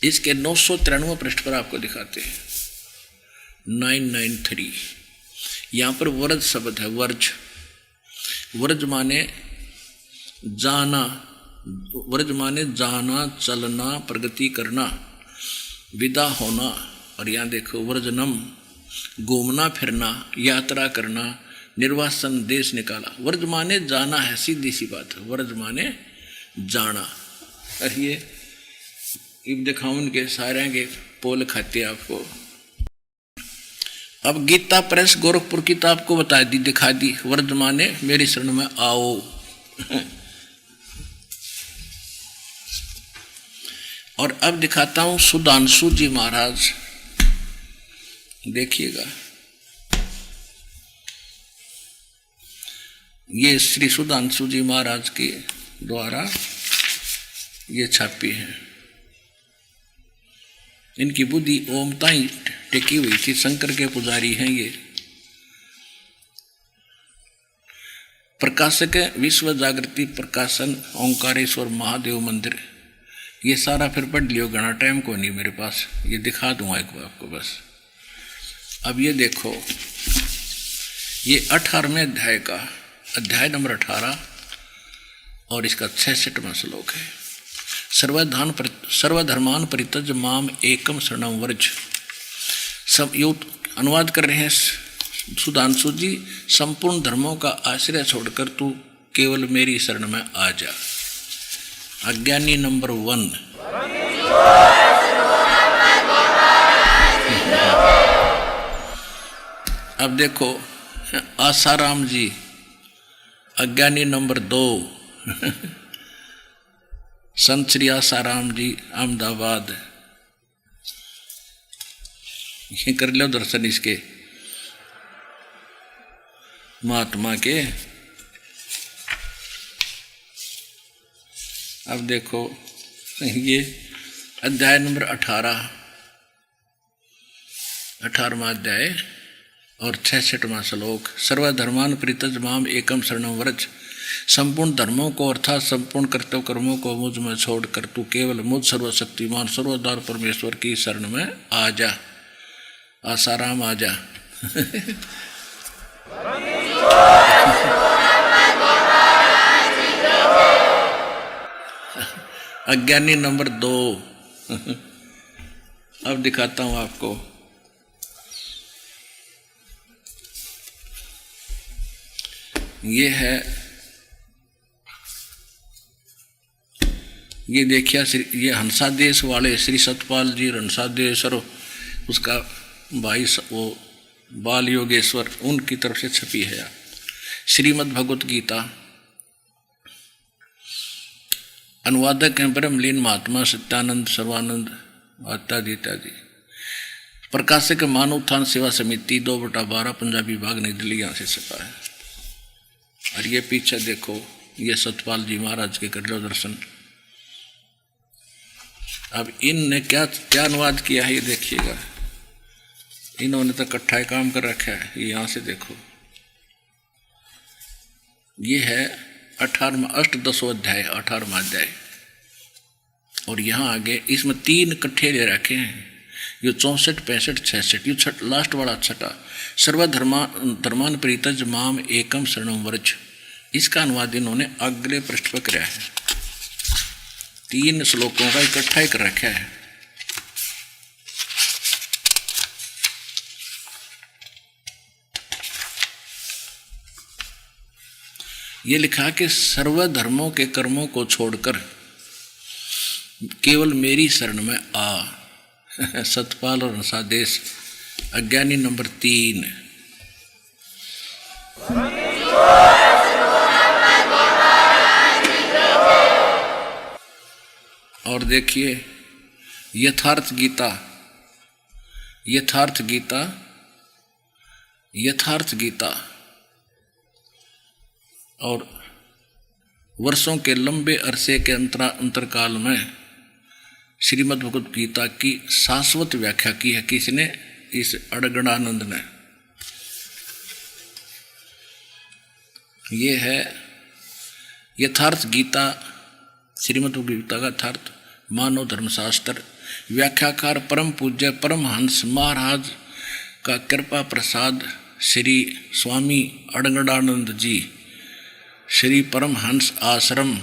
इसके 993 पृष्ठ पर आपको दिखाते हैं 993। यहाँ पर वर्ज शब्द है, वर्ज। वर्ज माने जाना, वर्ज माने जाना, चलना, प्रगति करना, विदा होना। और यहाँ देखो वर्जनम, घूमना फिरना, यात्रा करना, निर्वासन देश निकाला। वर्ज माने जाना है, सीधी सी बात है, वर्ज माने जाना। और ये इब दिखाऊं उनके सारे के पोल खाते आपको। अब गीता प्रेस गोरखपुर की तो आपको बता दी, दिखा दी। वर्ज माने मेरी शरण में आओ और अब दिखाता हूं सुधांशु जी महाराज, देखिएगा। ये श्री सुधांशु जी महाराज के द्वारा ये छापी है। इनकी बुद्धि ओमता ही टिकी हुई थी, शंकर के पुजारी हैं ये। प्रकाशक विश्व जागृति प्रकाशन ओंकारेश्वर महादेव मंदिर। ये सारा फिर पढ़ लियो, घना टाइम को नहीं मेरे पास, ये दिखा दूंगा एक बार आपको बस। अब ये देखो, ये 18वें अध्याय का अध्याय नंबर 18 और इसका 66वां श्लोक है। सर्वधर्मान परित्यज माम एकम शरणम व्रज। सब यो अनुवाद कर रहे हैं सुधांशु जी, संपूर्ण धर्मों का आश्रय छोड़कर तू केवल मेरी शरण में आ जा। अज्ञानी नंबर 1। अब देखो आसाराम जी, अज्ञानी नंबर 2 संत श्री आसाराम जी अहमदाबाद। ये कर लो दर्शन इसके महात्मा के। अब देखो ये अध्याय नंबर 18वां अध्याय और 66वां श्लोक। सर्वधर्मान परित्यज माम एकम शरणम व्रज। संपूर्ण धर्मों को अर्थात संपूर्ण कर्तव्य कर्मों को मुझ में छोड़कर तू केवल मुझ सर्वशक्तिमान सर्वोदार परमेश्वर की शरण में आ जा। आसाराम आ जा। अज्ञानी नंबर 2। अब दिखाता हूं आपको। ये है, ये देखिए ये हंसा देश वाले श्री सतपाल जी हंसा देश और उसका भाई वो बाल योगेश्वर, उनकी तरफ से छपी है श्रीमद् भगवत गीता। अनुवादक हैं ब्रह्मलीन महात्मा सत्यानंद सर्वानंद इत्यादि इत्यादि। प्रकाशक मानव उत्थान सेवा समिति 2/12 पंजाबी विभाग नई दिल्ली, यहाँ से छपा है। और ये पीछे देखो, ये सतपाल जी महाराज के कर लो दर्शन। अब इनने क्या क्या अनुवाद किया है ये देखिएगा। इन्होंने तो इकट्ठा काम कर रखा है। ये यहाँ से देखो, ये है 18वां अष्टदशो अध्याय 18वां अध्याय। और यहाँ आगे इसमें 3 इकट्ठे ले रखे हैं। ये 64, 65, 66, ये लास्ट वाला छठा, सर्वधर्मान प्रीतज माम एकम शरणम व्रज। इसका अनुवाद इन्होंने अगले पृष्ठ पर किया है। 3 श्लोकों का इकट्ठा ही कर रखा है। ये लिखा कि सर्वधर्मों के कर्मों को छोड़कर केवल मेरी शरण में आ। सतपाल और रसादेश, अज्ञानी नंबर 3। और देखिए यथार्थ गीता, यथार्थ गीता, यथार्थ गीता, और वर्षों के लंबे अरसे के अंतरकाल में श्रीमद् भगवद गीता की शाश्वत व्याख्या की है। किसने? इस अड़गड़ानंद ने। ये है यथार्थ गीता, श्रीमद् भगवद गीता का यथार्थ मानव धर्मशास्त्र। व्याख्याकार परम पूज्य परमहंस महाराज का कृपा प्रसाद श्री स्वामी अड़गड़ानंद जी, श्री परमहंस आश्रम,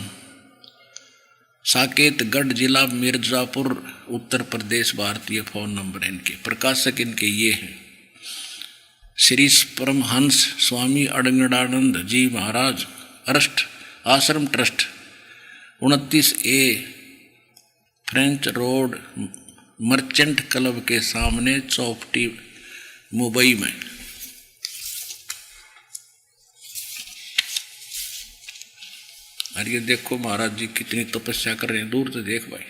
साकेतगढ़ जिला मिर्जापुर, उत्तर प्रदेश, भारतीय। फोन नंबर इनके, प्रकाशक इनके ये हैं श्री परमहंस स्वामी अड़गड़ानंद जी महाराज, अरस्ट आश्रम trust, 29A French road, merchant club के सामने, चौपटी, मुंबई में। और ये देखो महाराज जी कितनी तपस्या कर रहे हैं, दूर से देख भाई।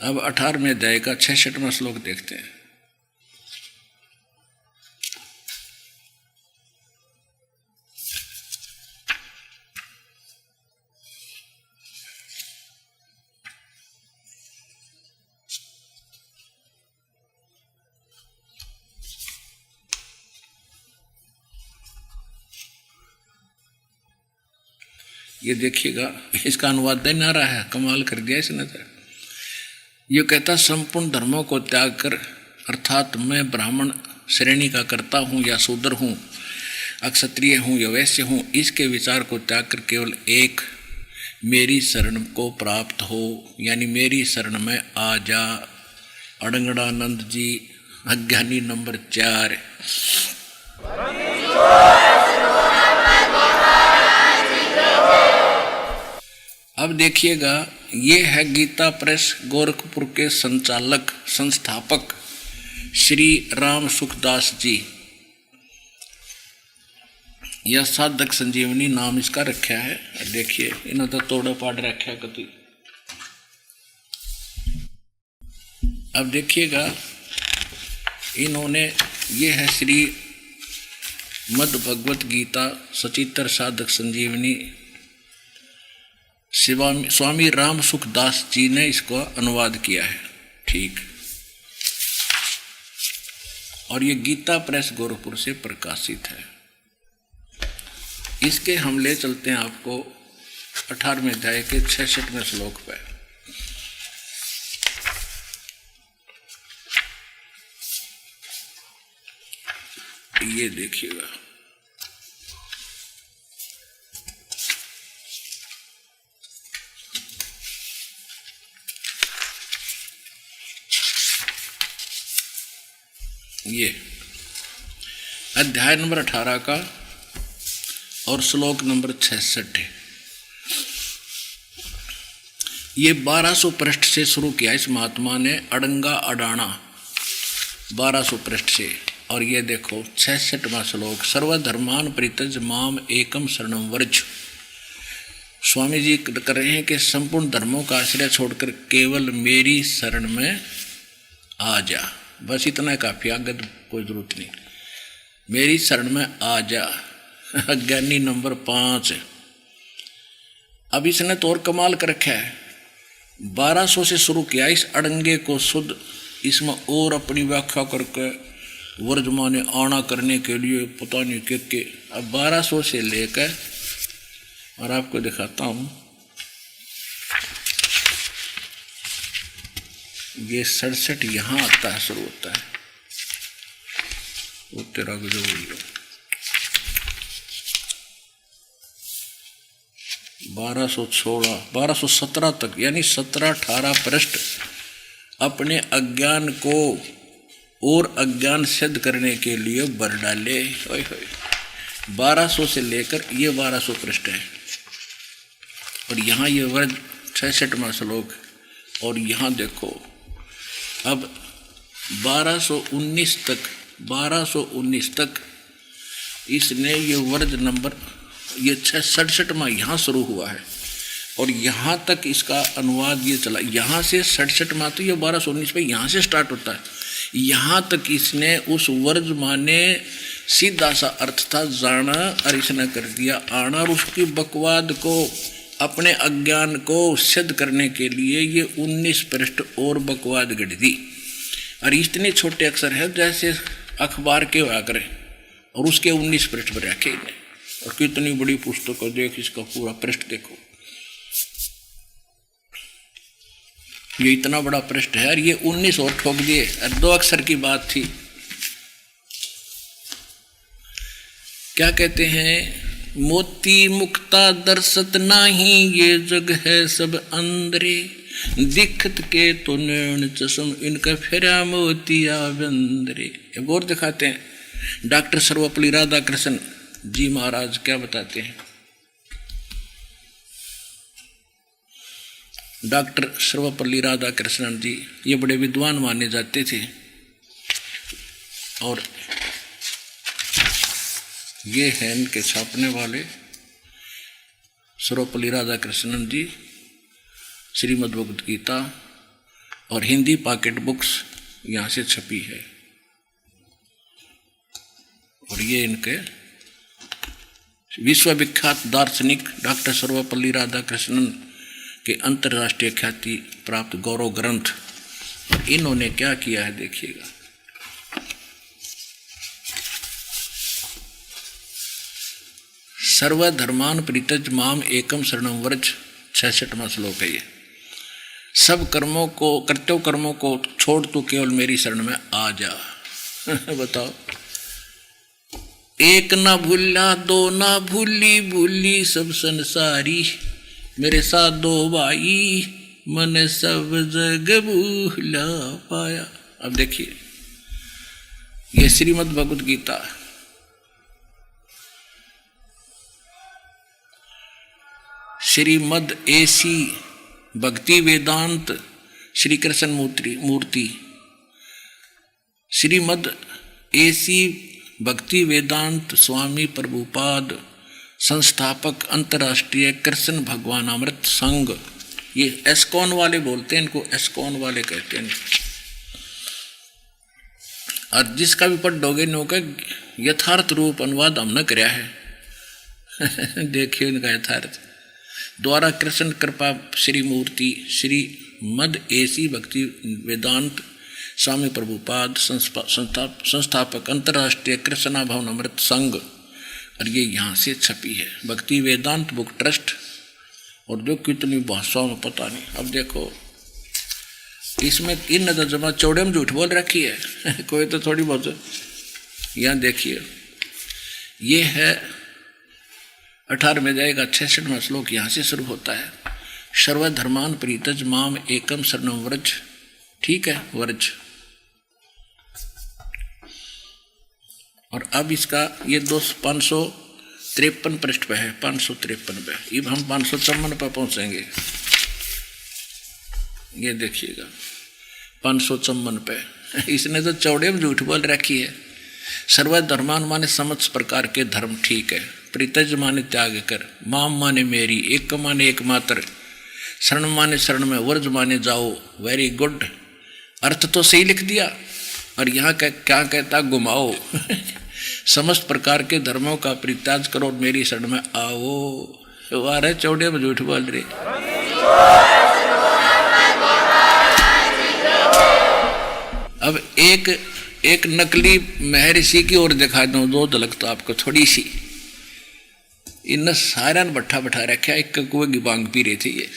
अब 18वें अध्याय का 66वां श्लोक देखते हैं। ये देखिएगा, इसका अनुवाद नहीं आ रहा है, कमाल कर दिया इसने तो। ये कहता संपूर्ण धर्मों को त्याग कर, अर्थात मैं ब्राह्मण श्रेणी का करता हूँ या शूद्र हूँ, अक्षत्रिय हूँ या वैश्य हूँ, इसके विचार को त्याग कर केवल एक मेरी शरण को प्राप्त हो, यानी मेरी शरण में आ जा। अड़गड़ानंद जी, अज्ञानी नंबर 4। अब देखिएगा, ये है गीता प्रेस गोरखपुर के संचालक संस्थापक श्री राम सुखदास जी। यह साधक संजीवनी नाम इसका रखा है। देखिए इन्होंने तो तोड़ा पाड़ रखा कति। अब देखिएगा, इन्होंने, ये है श्री मद् भगवत गीता सचित्र साधक संजीवनी, स्वामी राम सुखदास जी ने इसको अनुवाद किया है। ठीक। और ये गीता प्रेस गोरखपुर से प्रकाशित है। इसके हम ले चलते हैं आपको 18वें अध्याय के 66वें श्लोक पर। ये देखिएगा, ये अध्याय नंबर 18 का और श्लोक नंबर 66 है। ये 1200 पृष्ठ से शुरू किया इस महात्मा ने, अड़ंगा अडाना 1200 पृष्ठ से। और ये देखो 66वां श्लोक, सर्वधर्मान परित्यज माम एकम शरणम व्रज। स्वामी जी कर रहे हैं कि संपूर्ण धर्मों का आश्रय छोड़कर केवल मेरी शरण में आ जा। बस इतना काफी, आगे तो कोई जरूरत नहीं। मेरी शरण में आ जा। अज्ञानी नंबर 5। अब इसने तो और कमाल कर रखा है, 1200 से शुरू किया इस अड़ंगे को शुद्ध, इसमें और अपनी व्याख्या करके वर्जमाने आना करने के लिए पता नहीं के। अब 1200 से लेकर, और आपको दिखाता हूँ, ये 67 यहाँ आता है, शुरू होता है। वो तेरा जो 1217 तक, यानी 17-18 पृष्ठ अपने अज्ञान को और अज्ञान सिद्ध करने के लिए भर डाले। 1200 से लेकर ये 1200 पृष्ठ है, और यहाँ ये वर्ग 66वां श्लोक, और यहाँ देखो अब 1219 तक इसने ये वर्ग नंबर, ये 67वां यहाँ शुरू हुआ है, और यहाँ तक इसका अनुवाद ये चला। यहाँ से 67वां तो ये 1219 पे यहाँ से स्टार्ट होता है, यहाँ तक इसने उस वर्ज माने सीधा सा अर्थ था जाना, और इसने कर दिया आना, और उसकी बकवाद को, अपने अज्ञान को सिद्ध करने के लिए ये 19 पृष्ठ और बकवाद गढ़ दी। और इतने छोटे अक्षर है जैसे अखबार के हुआ करें, और उसके 19 पृष्ठ पर रखे इन्हें। और कितनी बड़ी पुस्तक है, देख इसका पूरा पृष्ठ देखो, ये इतना बड़ा पृष्ठ है, और ये 19 और ठोक दिए। 2 अक्षर की बात थी। क्या कहते हैं, मोती मुक्ता दर्शत नाही, ये जग है सब अंदरे, दिखत के तो नैन चश्म, इनका फेरा मोतिया बंदरे। एक और दिखाते हैं, डॉक्टर सर्वपल्ली राधाकृष्ण जी महाराज क्या बताते हैं। डॉक्टर सर्वपल्ली राधाकृष्णन जी ये बड़े विद्वान माने जाते थे, और ये हैं इनके छापने वाले सर्वपल्ली राधाकृष्णन जी, श्रीमद् भगवद गीता, और हिंदी पॉकेट बुक्स यहाँ से छपी है। और ये इनके विश्वविख्यात दार्शनिक डॉक्टर सर्वपल्ली राधाकृष्णन के अंतर्राष्ट्रीय ख्याति प्राप्त गौरव ग्रंथ। और इन्होंने क्या किया है देखिएगा, सर्वधर्मान परित्यज माम एकम शरणम व्रज, 66वां श्लोक है ये। सब कर्मों को, कर्तव्य कर्मों को छोड़ तू केवल मेरी शरण में आ जा। बताओ, एक ना भूला, 2 ना भूली, भूली सब संसारी, मेरे साथ 2 भाई, मन सब जग भूला पाया। अब देखिए, ये श्रीमद् भगवद गीता, श्रीमद् एसी भक्ति वेदांत श्री कृष्ण मूर्ति, श्रीमद् एसी भक्ति वेदांत स्वामी प्रभुपाद संस्थापक अंतर्राष्ट्रीय कृष्ण भगवान अमृत संघ, ये एस्कॉन वाले बोलते हैं इनको, एस्कॉन वाले कहते हैं। और जिसका भी पढ़ोगे नो का यथार्थ रूप अनुवाद हमने कराया है। देखिए इनका यथार्थ, द्वारा कृष्ण कृपा श्री मूर्ति श्रीमद् एसी भक्ति वेदांत स्वामी प्रभुपाद संस्थापक अंतर्राष्ट्रीय कृष्णा भवन अमृत संघ, और ये यहाँ से छपी है, भक्ति वेदांत बुक ट्रस्ट। और जो कितनी भाषाओं में पता नहीं। अब देखो इसमें इन नजर जमा चौड़े में झूठ बोल रखी है। कोई तो थोड़ी बहुत, यहाँ देखिए ये है 18 में जाएगा, 66वां श्लोक यहाँ से शुरू होता है, सर्वधर्मान परित्यज माम एकम शरणम व्रज। ठीक है, व्रज। और अब इसका ये 553 पृष्ठ पे है, 553 पे। अब हम 554 पे पहुंचेंगे। ये देखिएगा 554 पे, इसने तो चौड़े में झूठ बोल रखी है। सर्वधर्मान माने समस्त प्रकार के धर्म, ठीक है। परित्यज माने त्याग कर, माम माने मेरी, एक माने एकमात्र, शरण माने शरण में, वर्ज माने जाओ। वेरी गुड, अर्थ तो सही लिख दिया। और यहाँ क्या कहता, घुमाओ। समस्त प्रकार के धर्मों का परित्याग करो और मेरी शरण में आओ। वारे चौड़े में झूठ बोल रही। अब एक नकली महर्षि की ओर दिखा दूं, 2 झलक तो आपको थोड़ी सी। इन सारा ने बैठा रखा, एक कुएं की बांग पी रही थी ये।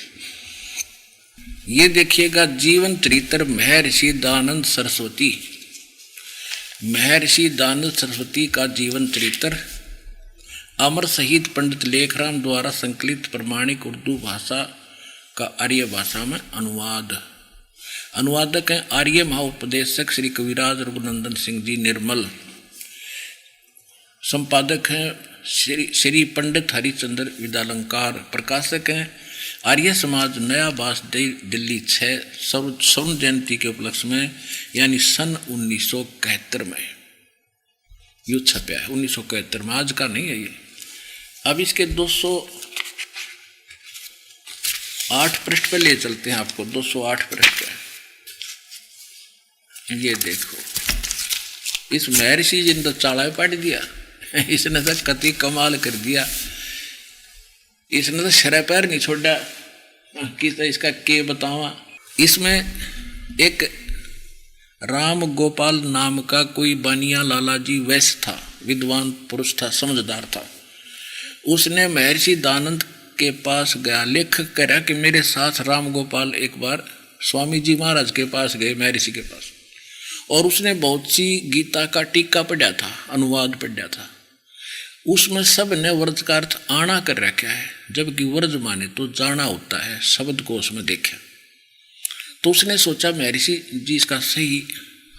ये देखिएगा जीवन चरित्र महर्षि दयानंद सरस्वती। महर्षि दयानंद सरस्वती का जीवन चरित्र अमर शहीद पंडित लेखराम द्वारा संकलित प्रमाणिक उर्दू भाषा का आर्य भाषा में अनुवाद। अनुवादक हैं आर्य महाउपदेशक श्री कविराज रघुनंदन सिंह जी निर्मल। संपादक हैं श्री पंडित हरिचंद्र विद्यालंकार। प्रकाशक हैं आर्य समाज नया बास दिल्ली 6 स्वर्ण जयंती के उपलक्ष्य में यानी सन 1971 में यू छपया है। 1971 में, आज का नहीं है ये। अब इसके 208 पृष्ठ पे ले चलते हैं आपको। 208 पृष्ठ पे ये देखो, इस महर्षि जी ने तो चाड़ा पाट दिया। इसने तो कति कमाल कर दिया। इसने तो शरह पैर नहीं छोड़ा कि तो इसका के बतावा। इसमें एक राम गोपाल नाम का कोई बानिया लालाजी वैश्य था, विद्वान पुरुष था, समझदार था। उसने महर्षि दयानंद के पास गया। लेखक कह रहा कि मेरे साथ राम गोपाल एक बार स्वामी जी महाराज के पास गए, महर्षि के पास, और उसने बहुत सी गीता का टीका पढ़ा था, अनुवाद पढ़ा था। उसमें सब ने व्रज का अर्थ आना कर रखा है, जबकि व्रज माने तो जाना होता है। शब्द को उसमें देखा तो उसने सोचा महर्षि जी इसका सही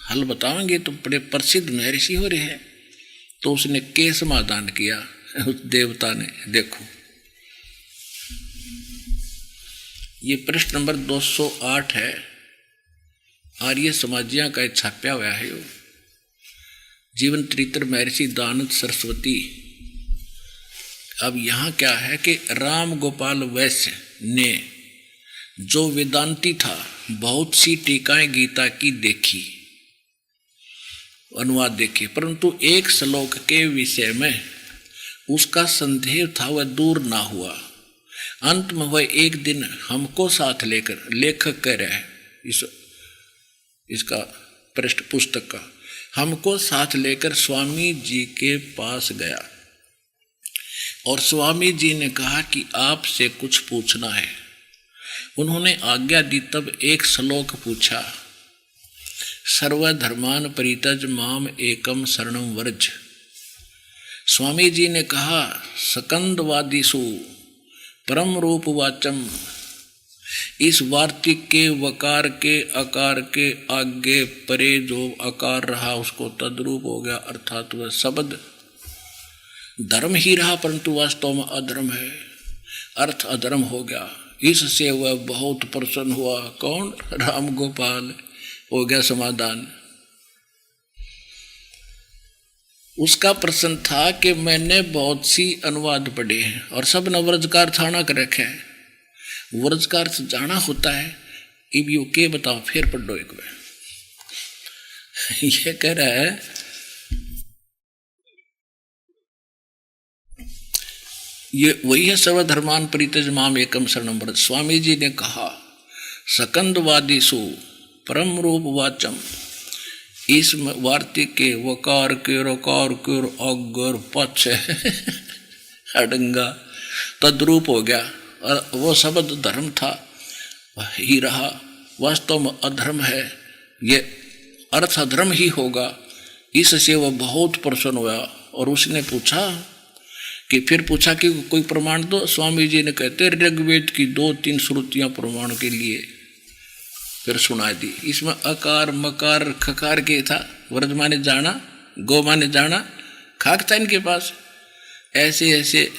हल बताएंगे तो बड़े प्रसिद्ध महर्षि हो रहे हैं। तो उसने के समाधान किया उस देवता ने। देखो ये पृष्ठ नंबर 208 है, आर्य समाजिया का छापया हुआ है। जीवन चरित्र महर्षि दयानंद सरस्वती। अब यहाँ क्या है कि राम गोपाल वैश्य ने, जो वेदांती था, बहुत सी टीकाएं गीता की देखी, अनुवाद देखे, परंतु एक श्लोक के विषय में उसका संदेह था, वह दूर ना हुआ। अंत में वह एक दिन हमको साथ लेकर, लेखक कह रहे हैं इसका पृष्ठ पुस्तक का, हमको साथ लेकर स्वामी जी के पास गया और स्वामी जी ने कहा कि आपसे कुछ पूछना है। उन्होंने आज्ञा दी। तब एक श्लोक पूछा, सर्वधर्मान परित्यज माम एकम शरणम व्रज। स्वामी जी ने कहा, सकंदवादिषु परम रूप वाचम। इस वार्तिक के वकार के अकार के आगे परे जो अकार रहा उसको तद्रूप हो गया, अर्थात वह शब्द धर्म ही रहा परंतु वास्तव में अधर्म है, अर्थ अधर्म हो गया। इससे वह बहुत प्रसन्न हुआ। कौन? राम गोपाल। हो गया समाधान। उसका प्रश्न था कि मैंने बहुत सी अनुवाद पढ़े हैं और सब ने व्रज का अर्थ आना कर रखे हैं। व्रज का अर्थ जाना होता है। अब यू के बताओ, फिर पढ़ दो एक बार। ये कह रहा है, ये वही है, सर्वधर्मान परित्यज माम एकम शरणम व्रज। स्वामी जी ने कहा, सकंदवादिषु परम रूप वाचम। इस वार्तिक के वकार के रकार के अगर पक्ष अडंगा तद्रूप हो गया और वो शब्द धर्म था ही रहा, वास्तव में अधर्म है, ये अर्थ अधर्म ही होगा। इससे वह बहुत प्रसन्न हुआ और उसने पूछा कि कोई प्रमाण दो। स्वामी जी ने कहते ऋग्वेद की 2-3 श्रुतियां प्रमाण के लिए फिर सुना दी। इसमें अकार मकार खकार के था। व्रज माने जाना, गो माने जाना, खाक था इनके पास। ऐसे ऐसे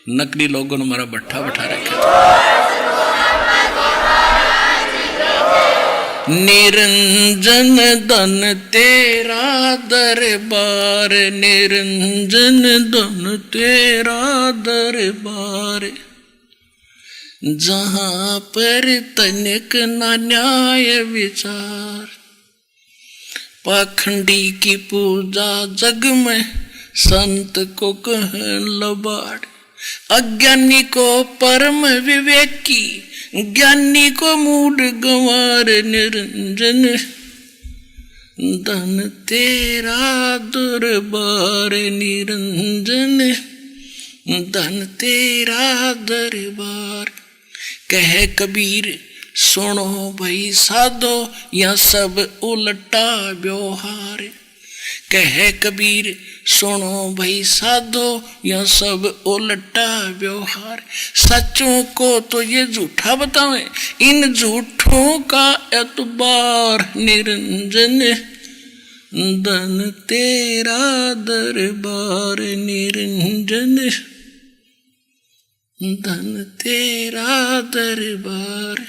नकली लोगों ने हमारा भट्ठा बैठा रखा था। निरंजन धन तेरा दरबार, निरंजन धन तेरा दरबार। जहाँ पर तनिक न न्याय विचार, पाखंडी की पूजा जग में संत को कहन लबाड़। अज्ञानी को परम विवेकी, ज्ञानी को मूड गंवार। निरंजन धन तेरा दरबार, निरंजन धन तेरा दरबार। कह कबीर सुनो भाई साधो यह सब उल्टा व्यवहार। कहे कबीर सुनो भाई साधो यह सब उल्टा व्यवहार। सच्चों को तो ये झूठा बतावे, इन झूठों का एतबार निरंजन। धन तेरा दरबार निरंजन, धन तेरा दरबार।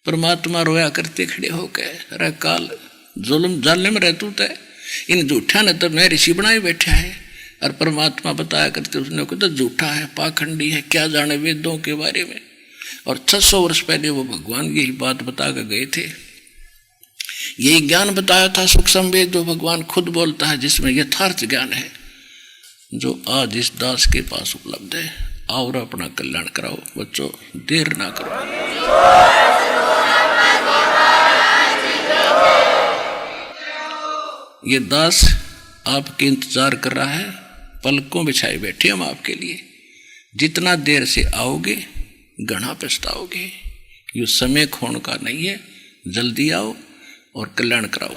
परमात्मा रोया करते खड़े होकर, अरे काल जुल्म जालिम रह तू तय, इन झूठा ने तो मैं ऋषि बनाए बैठा है। और परमात्मा बताया करते उसने को तो झूठा है, पाखंडी है, क्या जाने वेदों के बारे में। और 600 वर्ष पहले वो भगवान यही बात बता कर गए थे। यही ज्ञान बताया था सूक्ष्म वेद जो भगवान खुद बोलता है, जिसमें यथार्थ ज्ञान है, जो आज इस दास के पास उपलब्ध है। और अपना कल्याण कराओ बच्चों, देर ना करो। ये दास आपके इंतजार कर रहा है, पलकों बिछाए बैठे हम आपके लिए। जितना देर से आओगे घना पछताओगे। ये समय खोने का नहीं है, जल्दी आओ और कल्याण कराओ।